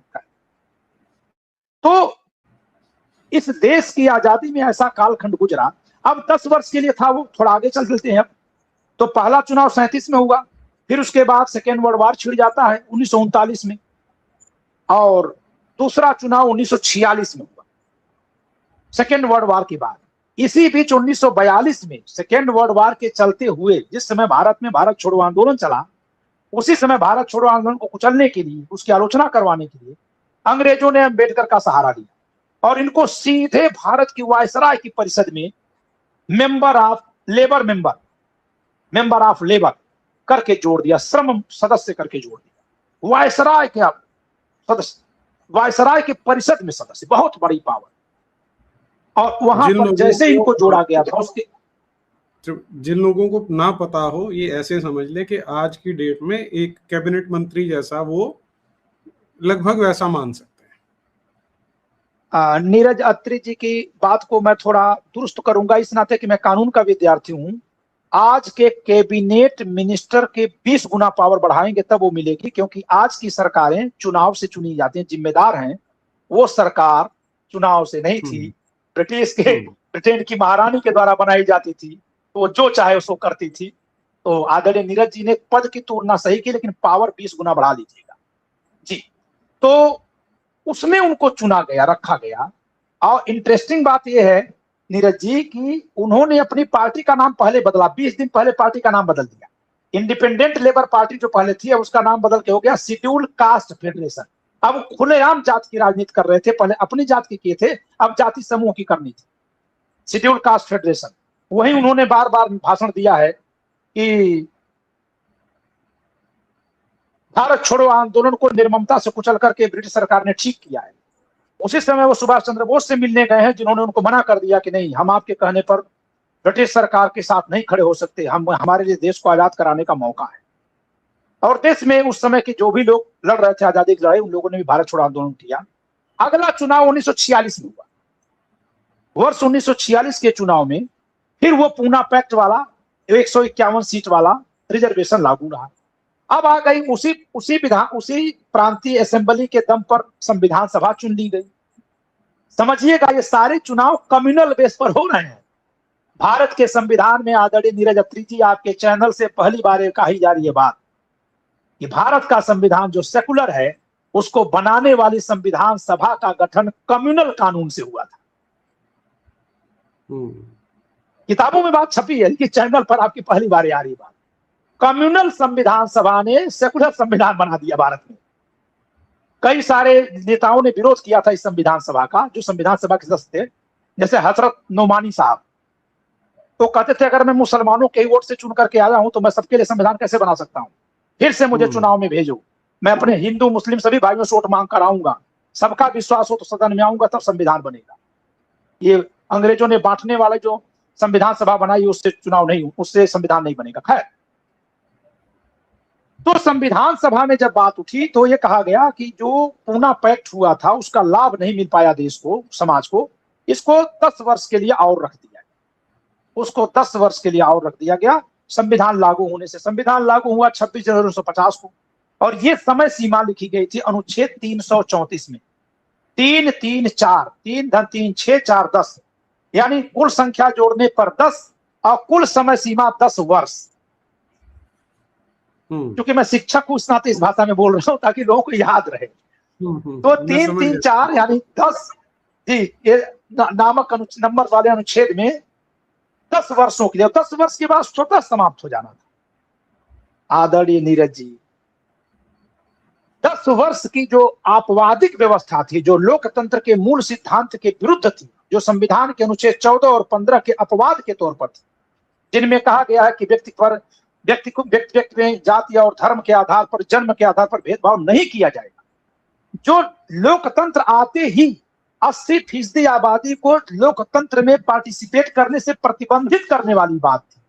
[SPEAKER 2] तो इस देश की आजादी में ऐसा कालखंड गुजरा। अब 10 वर्ष के लिए था वो, थोड़ा आगे चल चलते हैं। अब तो पहला चुनाव 37 में हुआ, फिर उसके बाद सेकेंड वर्ल्ड वॉर छिड़ जाता है 1939 में, और दूसरा चुनाव 1946 में हुआ, सेकेंड वर्ल्ड वॉर के बाद। इसी बीच 1942 में सेकेंड वर्ल्ड वॉर के चलते हुए, जिस समय भारत में भारत छोड़ो आंदोलन चला, उसी समय भारत छोड़ो आंदोलन को कुचलने के लिए, उसकी आलोचना करवाने के लिए अंग्रेजों ने अंबेडकर का सहारा लिया और इनको सीधे भारत की वायसराय की परिषद में मेंबर ऑफ लेबर करके जोड़ दिया, श्रम सदस्य करके जोड़ दिया। वायसराय के सदस्य, वायसराय के परिषद में सदस्य, बहुत बड़ी पावर। और वहां पर जैसे इनको जोड़ा गया था उसके,
[SPEAKER 1] जिन लोगों को ना पता हो ये ऐसे समझ ले कि आज की डेट में एक कैबिनेट मंत्री जैसा वो लगभग वैसा मान सकते हैं।
[SPEAKER 2] नीरज अत्री जी की बात को मैं थोड़ा दुरुस्त करूंगा इस नाते कि मैं कानून का विद्यार्थी हूं। आज के कैबिनेट मिनिस्टर के 20 गुना पावर बढ़ाएंगे तब वो मिलेगी, क्योंकि आज की सरकारें चुनाव से चुनी जाती हैं, जिम्मेदार हैं। वो सरकार चुनाव से नहीं थी, ब्रिटेन की महारानी के द्वारा बनाई जाती थी, तो वो जो चाहे उसको करती थी। तो आदरणीय नीरज जी ने पद की तुलना सही की, लेकिन पावर 20 गुना बढ़ा लीजिएगा जी। तो उसमें उनको चुना गया, रखा गया। और इंटरेस्टिंग बात यह है नीरज जी कि उन्होंने अपनी पार्टी का नाम पहले बदला, 20 दिन पहले पार्टी का नाम बदल दिया। इंडिपेंडेंट लेबर पार्टी जो पहले थी, अब उसका नाम बदल के हो गया शेड्यूल्ड कास्ट फेडरेशन। अब खुलेआम जात की राजनीति कर रहे थे, पहले अपनी जात की किए थे, अब जाति समूह की करनी थी, शेड्यूल्ड कास्ट फेडरेशन। वही उन्होंने बार बार भाषण दिया है कि भारत छोड़ो आंदोलन को निर्ममता से कुचल करके ब्रिटिश सरकार ने ठीक किया है। उसी समय वो सुभाष चंद्र बोस से मिलने गए हैं, जिन्होंने उनको मना कर दिया कि नहीं, हम आपके कहने पर ब्रिटिश सरकार के साथ नहीं खड़े हो सकते, हमारे लिए देश को आजाद कराने का मौका है। और देश में उस समय के जो भी लोग लड़ रहे थे आजादी की लड़ाई, उन लोगों ने भी भारत छोड़ो आंदोलन किया। अगला चुनाव 1946 में हुआ। वर्ष 1946 के चुनाव में फिर वो पूना पैक्ट वाला 151 सीट वाला रिजर्वेशन लागू रहा। अब आ गई उसी प्रांतीय असेंबली के दम पर संविधान सभा चुन ली गई। समझिएगा, ये सारे चुनाव कम्युनल बेस पर हो रहे हैं। भारत के संविधान में आदरणीय नीरज अत्री जी, आपके चैनल से पहली बार कही जा रही है बात कि भारत का संविधान जो सेकुलर है, उसको बनाने वाली संविधान सभा का गठन कम्युनल कानून से हुआ था। किताबों में बात छपी है कि चैनल पर आपकी पहली बार आ रही बात। कम्युनल संविधान सभा ने सेकुलर संविधान बना दिया भारत में। कई सारे नेताओं ने विरोध किया था इस संविधान सभा का, जो संविधान सभा के सदस्य थे, जैसे हजरत नोमानी साहब। तो कहते थे अगर मैं मुसलमानों के वोट से चुन करके आया हूं तो मैं सबके लिए संविधान कैसे बना सकता हूं, फिर से मुझे चुनाव में भेजो, मैं अपने हिंदू मुस्लिम सभी भाइयों से वोट मांग कर आऊंगा, सबका विश्वास हो तो सदन में आऊंगा, तब संविधान बनेगा। ये अंग्रेजों ने बांटने वाले जो संविधान सभा बनाई, उससे चुनाव नहीं, उससे संविधान नहीं बनेगा। खैर, तो संविधान सभा में जब बात उठी तो ये कहा गया कि जो पूना पैक्ट हुआ था उसका लाभ नहीं मिल पाया देश को, समाज को, इसको 10 वर्ष के लिए और रख दिया, उसको 10 वर्ष के लिए और रख दिया गया संविधान लागू होने से। संविधान लागू हुआ 26 जनवरी 1950 को, और ये समय सीमा लिखी गई थी अनुच्छेद 334 में, 3 3 4 3 धन 3 6 4 10, यानी कुल संख्या जोड़ने पर 10 और कुल समय सीमा 10 वर्ष। क्योंकि मैं शिक्षक हूं, इस नाते इस भाषा में बोल रहा हूं ताकि लोगों को याद रहे। तो 3 3 4 यानी 10 जी, ये नामक नंबर वाले अनुच्छेद में 10 वर्षों के लिए, 10 वर्ष के बाद स्वतः समाप्त हो जाना था। आदरणीय नीरज जी, 10 वर्ष की जो आपवादिक व्यवस्था थी, जो लोकतंत्र के मूल सिद्धांत के विरुद्ध थी, जो संविधान के अनुच्छेद 14 और 15 के अपवाद के तौर पर थी, जिनमें कहा गया है कि व्यक्ति में जाति और धर्म के आधार पर, जन्म के आधार पर भेदभाव नहीं किया जाएगा, जो लोकतंत्र आते ही 80% आबादी को लोकतंत्र में पार्टिसिपेट करने से प्रतिबंधित करने वाली बात थी,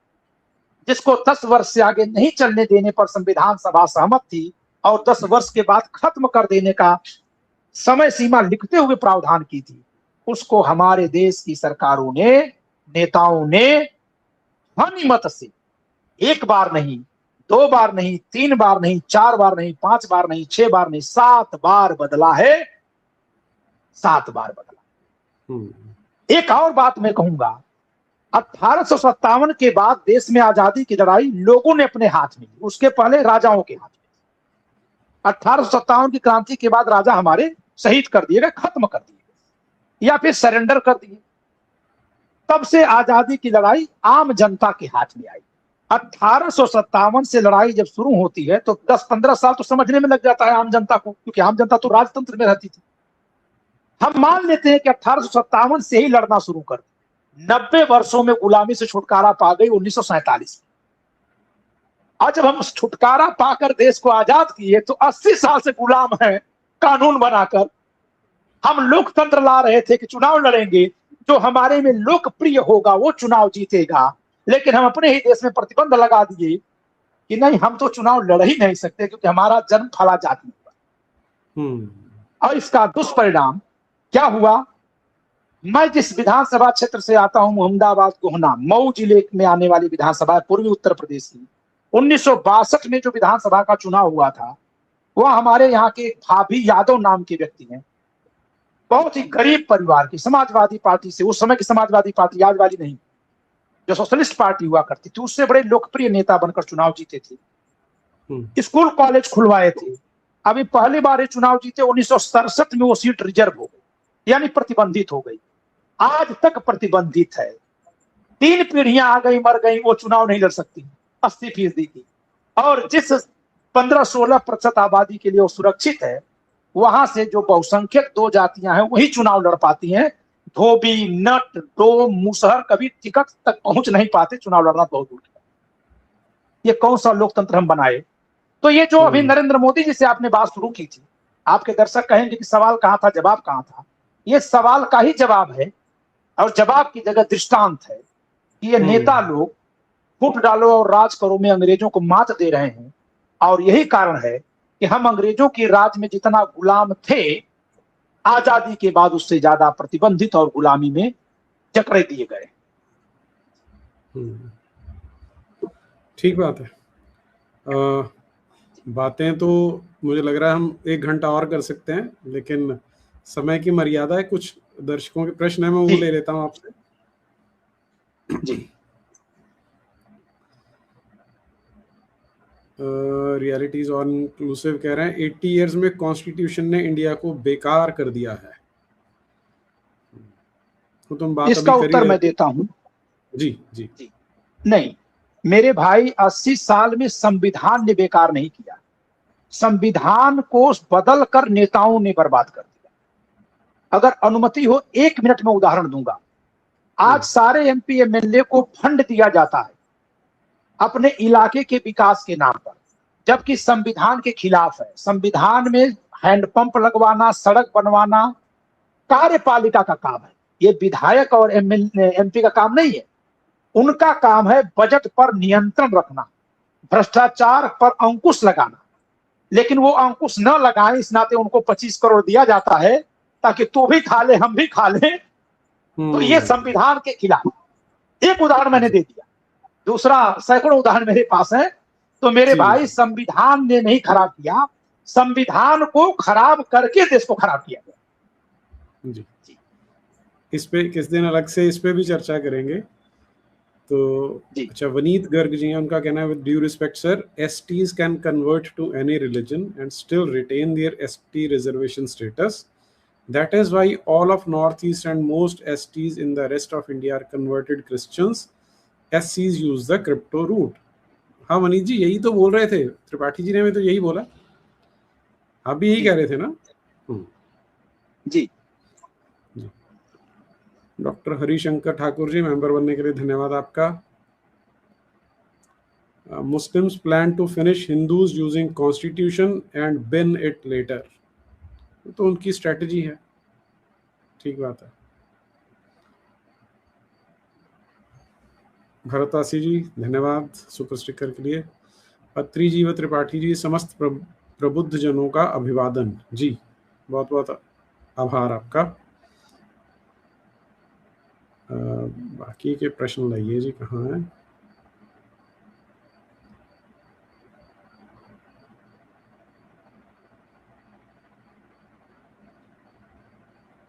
[SPEAKER 2] जिसको 10 वर्ष से आगे नहीं चलने देने पर संविधान सभा सहमत थी, और 10 वर्ष के बाद खत्म कर देने का समय सीमा लिखते हुए प्रावधान की थी। उसको हमारे देश की सरकारों ने, नेताओं ने ध्वनिमत से 1 बार नहीं, 2 बार नहीं, 3 बार नहीं, 4 बार नहीं, 5 बार नहीं, 6 बार नहीं, 7 बार बदला है, 7 बार बदला। एक और बात मैं कहूंगा, 1857 के बाद देश में आजादी की लड़ाई लोगों ने अपने हाथ में ली, उसके पहले राजाओं के हाथ में। 1857 की क्रांति के बाद राजा हमारे शहीद कर दिए गए, खत्म कर दिए गए, या फिर सरेंडर कर दिए। तब से आजादी की लड़ाई आम जनता के हाथ में आई। 1857 से लड़ाई जब शुरू होती है तो 10-15 साल तो समझने में लग जाता है आम जनता को, क्योंकि आम जनता तो राजतंत्र में रहती थी। हम मान लेते हैं कि 1857 से ही लड़ना शुरू कर दिया, 90 वर्षों में गुलामी से छुटकारा पा गई 1947 में। और जब हम छुटकारा पाकर देश को आजाद किए तो 80 साल से गुलाम हैं कानून बनाकर। हम लोकतंत्र ला रहे थे कि चुनाव लड़ेंगे, जो हमारे में लोकप्रिय होगा वो चुनाव जीतेगा, लेकिन हम अपने ही देश में प्रतिबंध लगा दिए कि नहीं, हम तो चुनाव लड़ ही नहीं सकते क्योंकि हमारा जन्म फला जाति हुआ। और इसका दुष्परिणाम क्या हुआ? मैं जिस विधानसभा क्षेत्र से आता हूं, मोहम्मदाबाद गोहना, मऊ जिले में आने वाली विधानसभा, पूर्वी उत्तर प्रदेश की, 1962 में जो विधानसभा का चुनाव हुआ था, वह हमारे यहाँ के भाभी यादव नाम के व्यक्ति हैं, बहुत ही गरीब परिवार की, समाजवादी पार्टी से, उस समय की समाजवादी पार्टी, आज वाली नहीं, जो सोशलिस्ट पार्टी हुआ करती थी, उससे बड़े लोकप्रिय नेता बनकर चुनाव जीते थे। स्कूल कॉलेज खुलवाए थे। अभी पहली बार ये चुनाव जीते 1967 में, वो सीट रिजर्व हो गई, यानी प्रतिबंधित हो गई। आज तक प्रतिबंधित है। 3 पीढ़ियां आ गई, मर गई, वो चुनाव नहीं लड़ सकती 80% की। और जिस 15-16% आबादी के लिए वो सुरक्षित है, वहां से जो बहुसंख्यक 2 जातियां हैं वही चुनाव लड़ पाती हैं। धोबी, नट, डोम, मुसहर कभी टिकट तक पहुंच नहीं पाते, चुनाव लड़ना बहुत दूर है। ये कौन सा लोकतंत्र हम बनाए? तो ये जो अभी नरेंद्र मोदी जी से आपने बात शुरू की थी, आपके दर्शक कहेंगे कि सवाल कहां था, जवाब कहां था? ये सवाल का ही जवाब है, और जवाब की जगह दृष्टांत है कि ये नेता लोग फुट डालो और राज करो में अंग्रेजों को मात दे रहे हैं। और यही कारण है कि हम अंग्रेजों के राज में जितना गुलाम थे, आजादी के बाद उससे ज्यादा प्रतिबंधित और गुलामी में जकड़े दिए गए।
[SPEAKER 1] ठीक बात है। बातें तो मुझे लग रहा है हम 1 घंटा और कर सकते हैं, लेकिन समय की मर्यादा है। कुछ दर्शकों के प्रश्न है, मैं वो ले लेता हूं आपसे।
[SPEAKER 2] जी।
[SPEAKER 1] रियलिटीज और इंक्लूसिव कह रहे हैं 80 इयर्स में कॉन्स्टिट्यूशन ने इंडिया को बेकार कर दिया है। तो तुम बात
[SPEAKER 2] इसका
[SPEAKER 1] अभी
[SPEAKER 2] उत्तर मैं देता हूं।
[SPEAKER 1] जी जी
[SPEAKER 2] जी। नहीं मेरे भाई, 80 साल में संविधान ने बेकार नहीं किया, संविधान को बदल कर नेताओं ने बर्बाद कर दिया। अगर अनुमति हो 1 मिनट में उदाहरण दूंगा। आज सारे एमपी एमएलए को फंड दिया जाता है अपने इलाके के विकास के नाम पर, जबकि संविधान के खिलाफ है। संविधान में हैंडपंप लगवाना, सड़क बनवाना कार्यपालिका का काम है, ये विधायक और एमपी का काम नहीं है। उनका काम है बजट पर नियंत्रण रखना, भ्रष्टाचार पर अंकुश लगाना। लेकिन वो अंकुश न लगाए, इस नाते उनको 25 करोड़ दिया जाता है ताकि तू भी खा ले, हम भी खा ले। तो ये संविधान के खिलाफ। एक उदाहरण मैंने दे दिया, दूसरा सैकड़ों उदाहरण मेरे पास है। तो मेरे भाई, संविधान ने नहीं खराब किया, संविधान को खराब करके देश को खराब किया गया।
[SPEAKER 1] जी। इस पे किस दिन अलग से इस पे भी चर्चा करेंगे। तो अच्छा, वनीत गर्ग जी हैं, उनका कहना है, with due respect sir, STs can convert to any religion and still retain their ST reservation status. That is why all of Northeast and most STs in the rest of India are converted Christians. SCs use the crypto route. हाँ मनीष जी, यही तो बोल रहे थे, त्रिपाठी जी ने भी तो यही बोला, आप भी यही कह रहे थे ना?
[SPEAKER 2] जी।
[SPEAKER 1] डॉक्टर हरिशंकर ठाकुर जी, मेंबर बनने के लिए धन्यवाद आपका। Muslims plan to finish Hindus using constitution and bin it later. तो उनकी स्ट्रेटजी है, ठीक बात है। भरतवासी जी धन्यवाद सुपर स्टिकर के लिए। अत्री जी व त्रिपाठी जी, समस्त प्रबुद्ध जनों का अभिवादन। जी, बहुत बहुत आभार आपका। बाकी के प्रश्न लाइए जी, कहाँ है?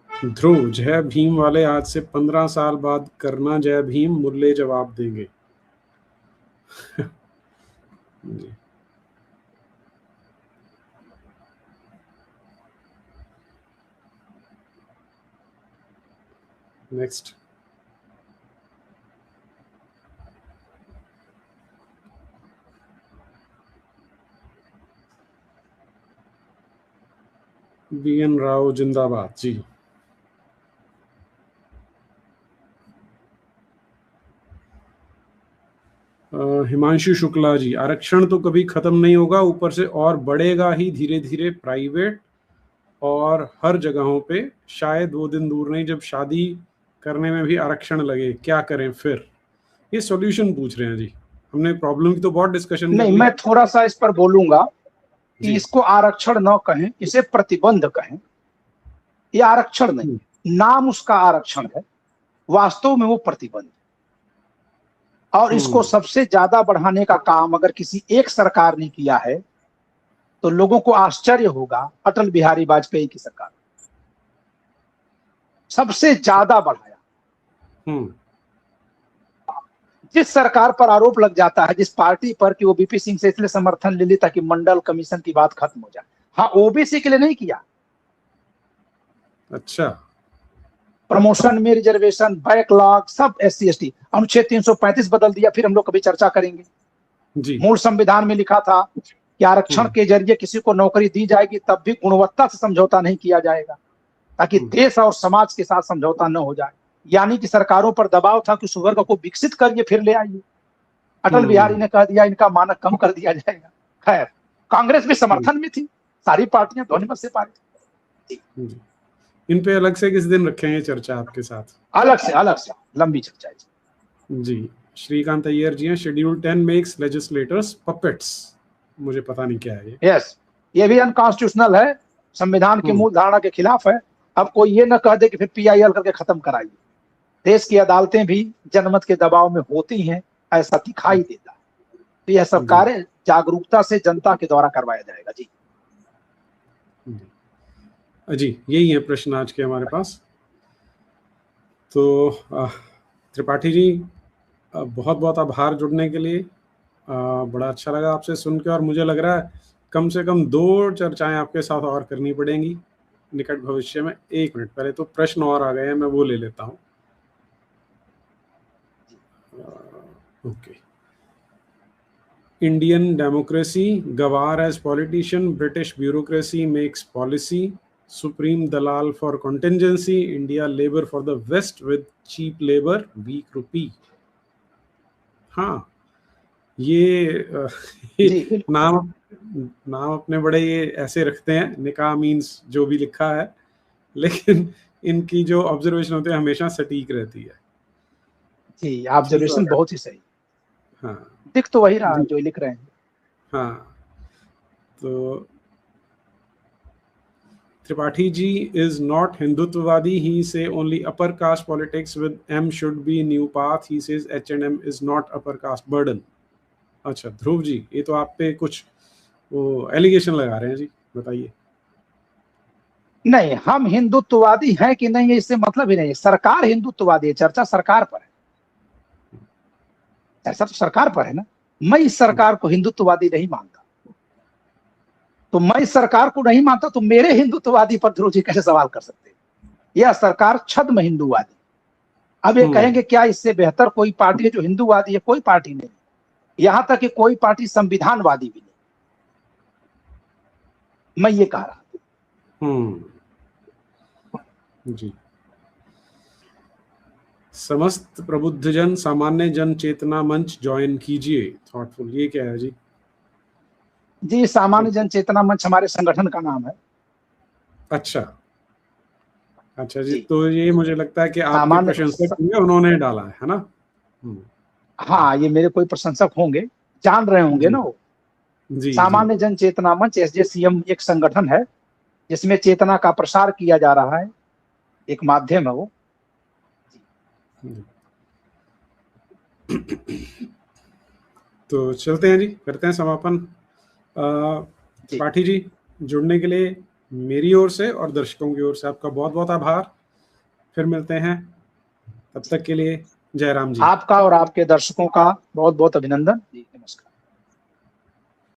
[SPEAKER 1] ध्रुव, जय भीम वाले आज से 15 साल बाद करना जय भीम, मुल्ले जवाब देंगे। जी। नेक्स्ट, BN राव जिंदाबाद जी। हिमांशु शुक्ला जी, आरक्षण तो कभी खत्म नहीं होगा, ऊपर से और बढ़ेगा ही धीरे धीरे, प्राइवेट और हर जगहों पे। शायद वो दिन दूर नहीं जब शादी करने में भी आरक्षण लगे, क्या करें फिर? ये सॉल्यूशन पूछ रहे हैं जी। हमने प्रॉब्लम की तो बहुत डिस्कशन कर
[SPEAKER 2] नहीं,
[SPEAKER 1] ली।
[SPEAKER 2] मैं थोड़ा सा इस पर बोलूंगा कि
[SPEAKER 1] जी।
[SPEAKER 2] इसको आरक्षण न कहें, इसे प्रतिबंध कहें। ये आरक्षण नहीं, नाम उसका आरक्षण है, वास्तव में वो प्रतिबंध। और इसको सबसे ज्यादा बढ़ाने का काम अगर किसी एक सरकार ने किया है तो लोगों को आश्चर्य होगा, अटल बिहारी वाजपेयी की सरकार सबसे ज्यादा बढ़ाया। जिस सरकार पर आरोप लग जाता है, जिस पार्टी पर कि वो बीपी सिंह से इसलिए समर्थन ले ली ताकि मंडल कमीशन की बात खत्म हो जाए, हाँ ओबीसी के लिए नहीं किया।
[SPEAKER 1] अच्छा।
[SPEAKER 2] प्रमोशन में रिजर्वेशन, बैकलॉग, सब SC ST, अनुच्छेद 335 बदल दिया, फिर हम लोग कभी चर्चा करेंगे
[SPEAKER 1] जी।
[SPEAKER 2] मूल संविधान में लिखा था कि आरक्षण के जरिए किसी को नौकरी दी जाएगी तब भी गुणवत्ता से समझौता नहीं किया जाएगा, ताकि देश और समाज के साथ समझौता न हो जाए। यानी कि सरकारों पर दबाव था कि उस वर्ग को विकसित करिए फिर ले आइए। अटल बिहारी ने कह दिया इनका मानक कम कर दिया जाएगा। खैर, कांग्रेस भी समर्थन में थी, सारी पार्टियां ध्वनिमत से पारी।
[SPEAKER 1] इन पे अलग से किस दिन रखेंगे चर्चा आपके साथ? अलग
[SPEAKER 2] से लंबी चर्चा है
[SPEAKER 1] जी। श्रीकांत अय्यर जी हैं, शेड्यूल 10 मेक्स लेजिस्लेटर्स पपेट्स। मुझे पता नहीं क्या है ये।
[SPEAKER 2] यस, ये भी अनकॉन्स्टिट्यूशनल है, संविधान की मूल धारणा के खिलाफ है। अब कोई ये न कह दे कि फिर PIL करके खत्म कराइए। देश की अदालतें भी जनमत के दबाव में होती हैं, ऐसा दिखाई देता है। तो यह सब कार्य जागरूकता से जनता के द्वारा करवाया जाएगा। जी
[SPEAKER 1] जी, यही है प्रश्न आज के हमारे पास। तो त्रिपाठी जी, बहुत बहुत आभार जुड़ने के लिए। बड़ा अच्छा लगा आपसे सुन के, और मुझे लग रहा है कम से कम 2 चर्चाएं आपके साथ और करनी पड़ेंगी निकट भविष्य में। 1 मिनट, पहले तो प्रश्न और आ गए हैं, मैं वो ले लेता हूँ। ओके। इंडियन डेमोक्रेसी गवार as politician, British bureaucracy makes policy, supreme दलाल for contingency, India labour for the west with cheap labour, weak rupee. हाँ, ये नाम अपने बड़े ये ऐसे रखते हैं, निकाह मीन्स जो भी लिखा है, लेकिन इनकी जो ऑब्जर्वेशन होती है हमेशा सटीक रहती है।
[SPEAKER 2] जी, ऑब्जर्वेशन बहुत ही सही।
[SPEAKER 1] हाँ,
[SPEAKER 2] दिख तो वही रहा जो लिख रहे हैं।
[SPEAKER 1] हाँ, तो Tripathi ji is not Hindutwadi. He say only upper caste politics with M should be new path. He says H&M is not upper caste burden. अच्छा ध्रुव जी, ये तो आप पे कुछ वो एलिगेशन लगा रहे हैं जी, बताइए।
[SPEAKER 2] नहीं, हम हिंदुत्ववादी हैं कि नहीं इससे मतलब ही नहीं। सरकार हिंदुत्ववादी है, चर्चा सरकार पर है, ऐसा तो सरकार पर है ना। मैं इस सरकार को हिंदुत्ववादी नहीं मानता, तो मैं इस सरकार को नहीं मानता तो मेरे हिंदुत्ववादी पर ध्रुव जी कैसे सवाल कर सकते हैं? यह सरकार छद्म हिंदूवादी। अब ये कहेंगे क्या इससे बेहतर कोई पार्टी है जो हिंदूवादी है? कोई पार्टी नहीं, यहां तक कि कोई पार्टी संविधानवादी भी नहीं। मैं ये कह रहा
[SPEAKER 1] हूं। जी। समस्त प्रबुद्धजन सामान्य जन चेतना मंच ज्वाइन कीजिए, थॉटफुल। ये क्या है जी?
[SPEAKER 2] जी, सामान्य जन चेतना मंच हमारे संगठन का नाम है।
[SPEAKER 1] अच्छा जी, तो ये मुझे लगता है कि आपके प्रशंसक उन्होंने डाला है ना?
[SPEAKER 2] हाँ, ये मेरे कोई प्रशंसक होंगे, जान रहे होंगे ना वो। सामान्य जन चेतना मंच SJCM एक संगठन है जिसमें चेतना का प्रसार किया जा रहा है, एक माध्यम है वो। तो
[SPEAKER 1] चलते हैं जी, करते हैं समापन। पाठी जी, जुड़ने के लिए मेरी ओर से और दर्शकों की ओर से आपका बहुत बहुत आभार। फिर मिलते हैं, तब तक के लिए जय राम जी।
[SPEAKER 2] आपका और आपके दर्शकों का बहुत बहुत अभिनंदन।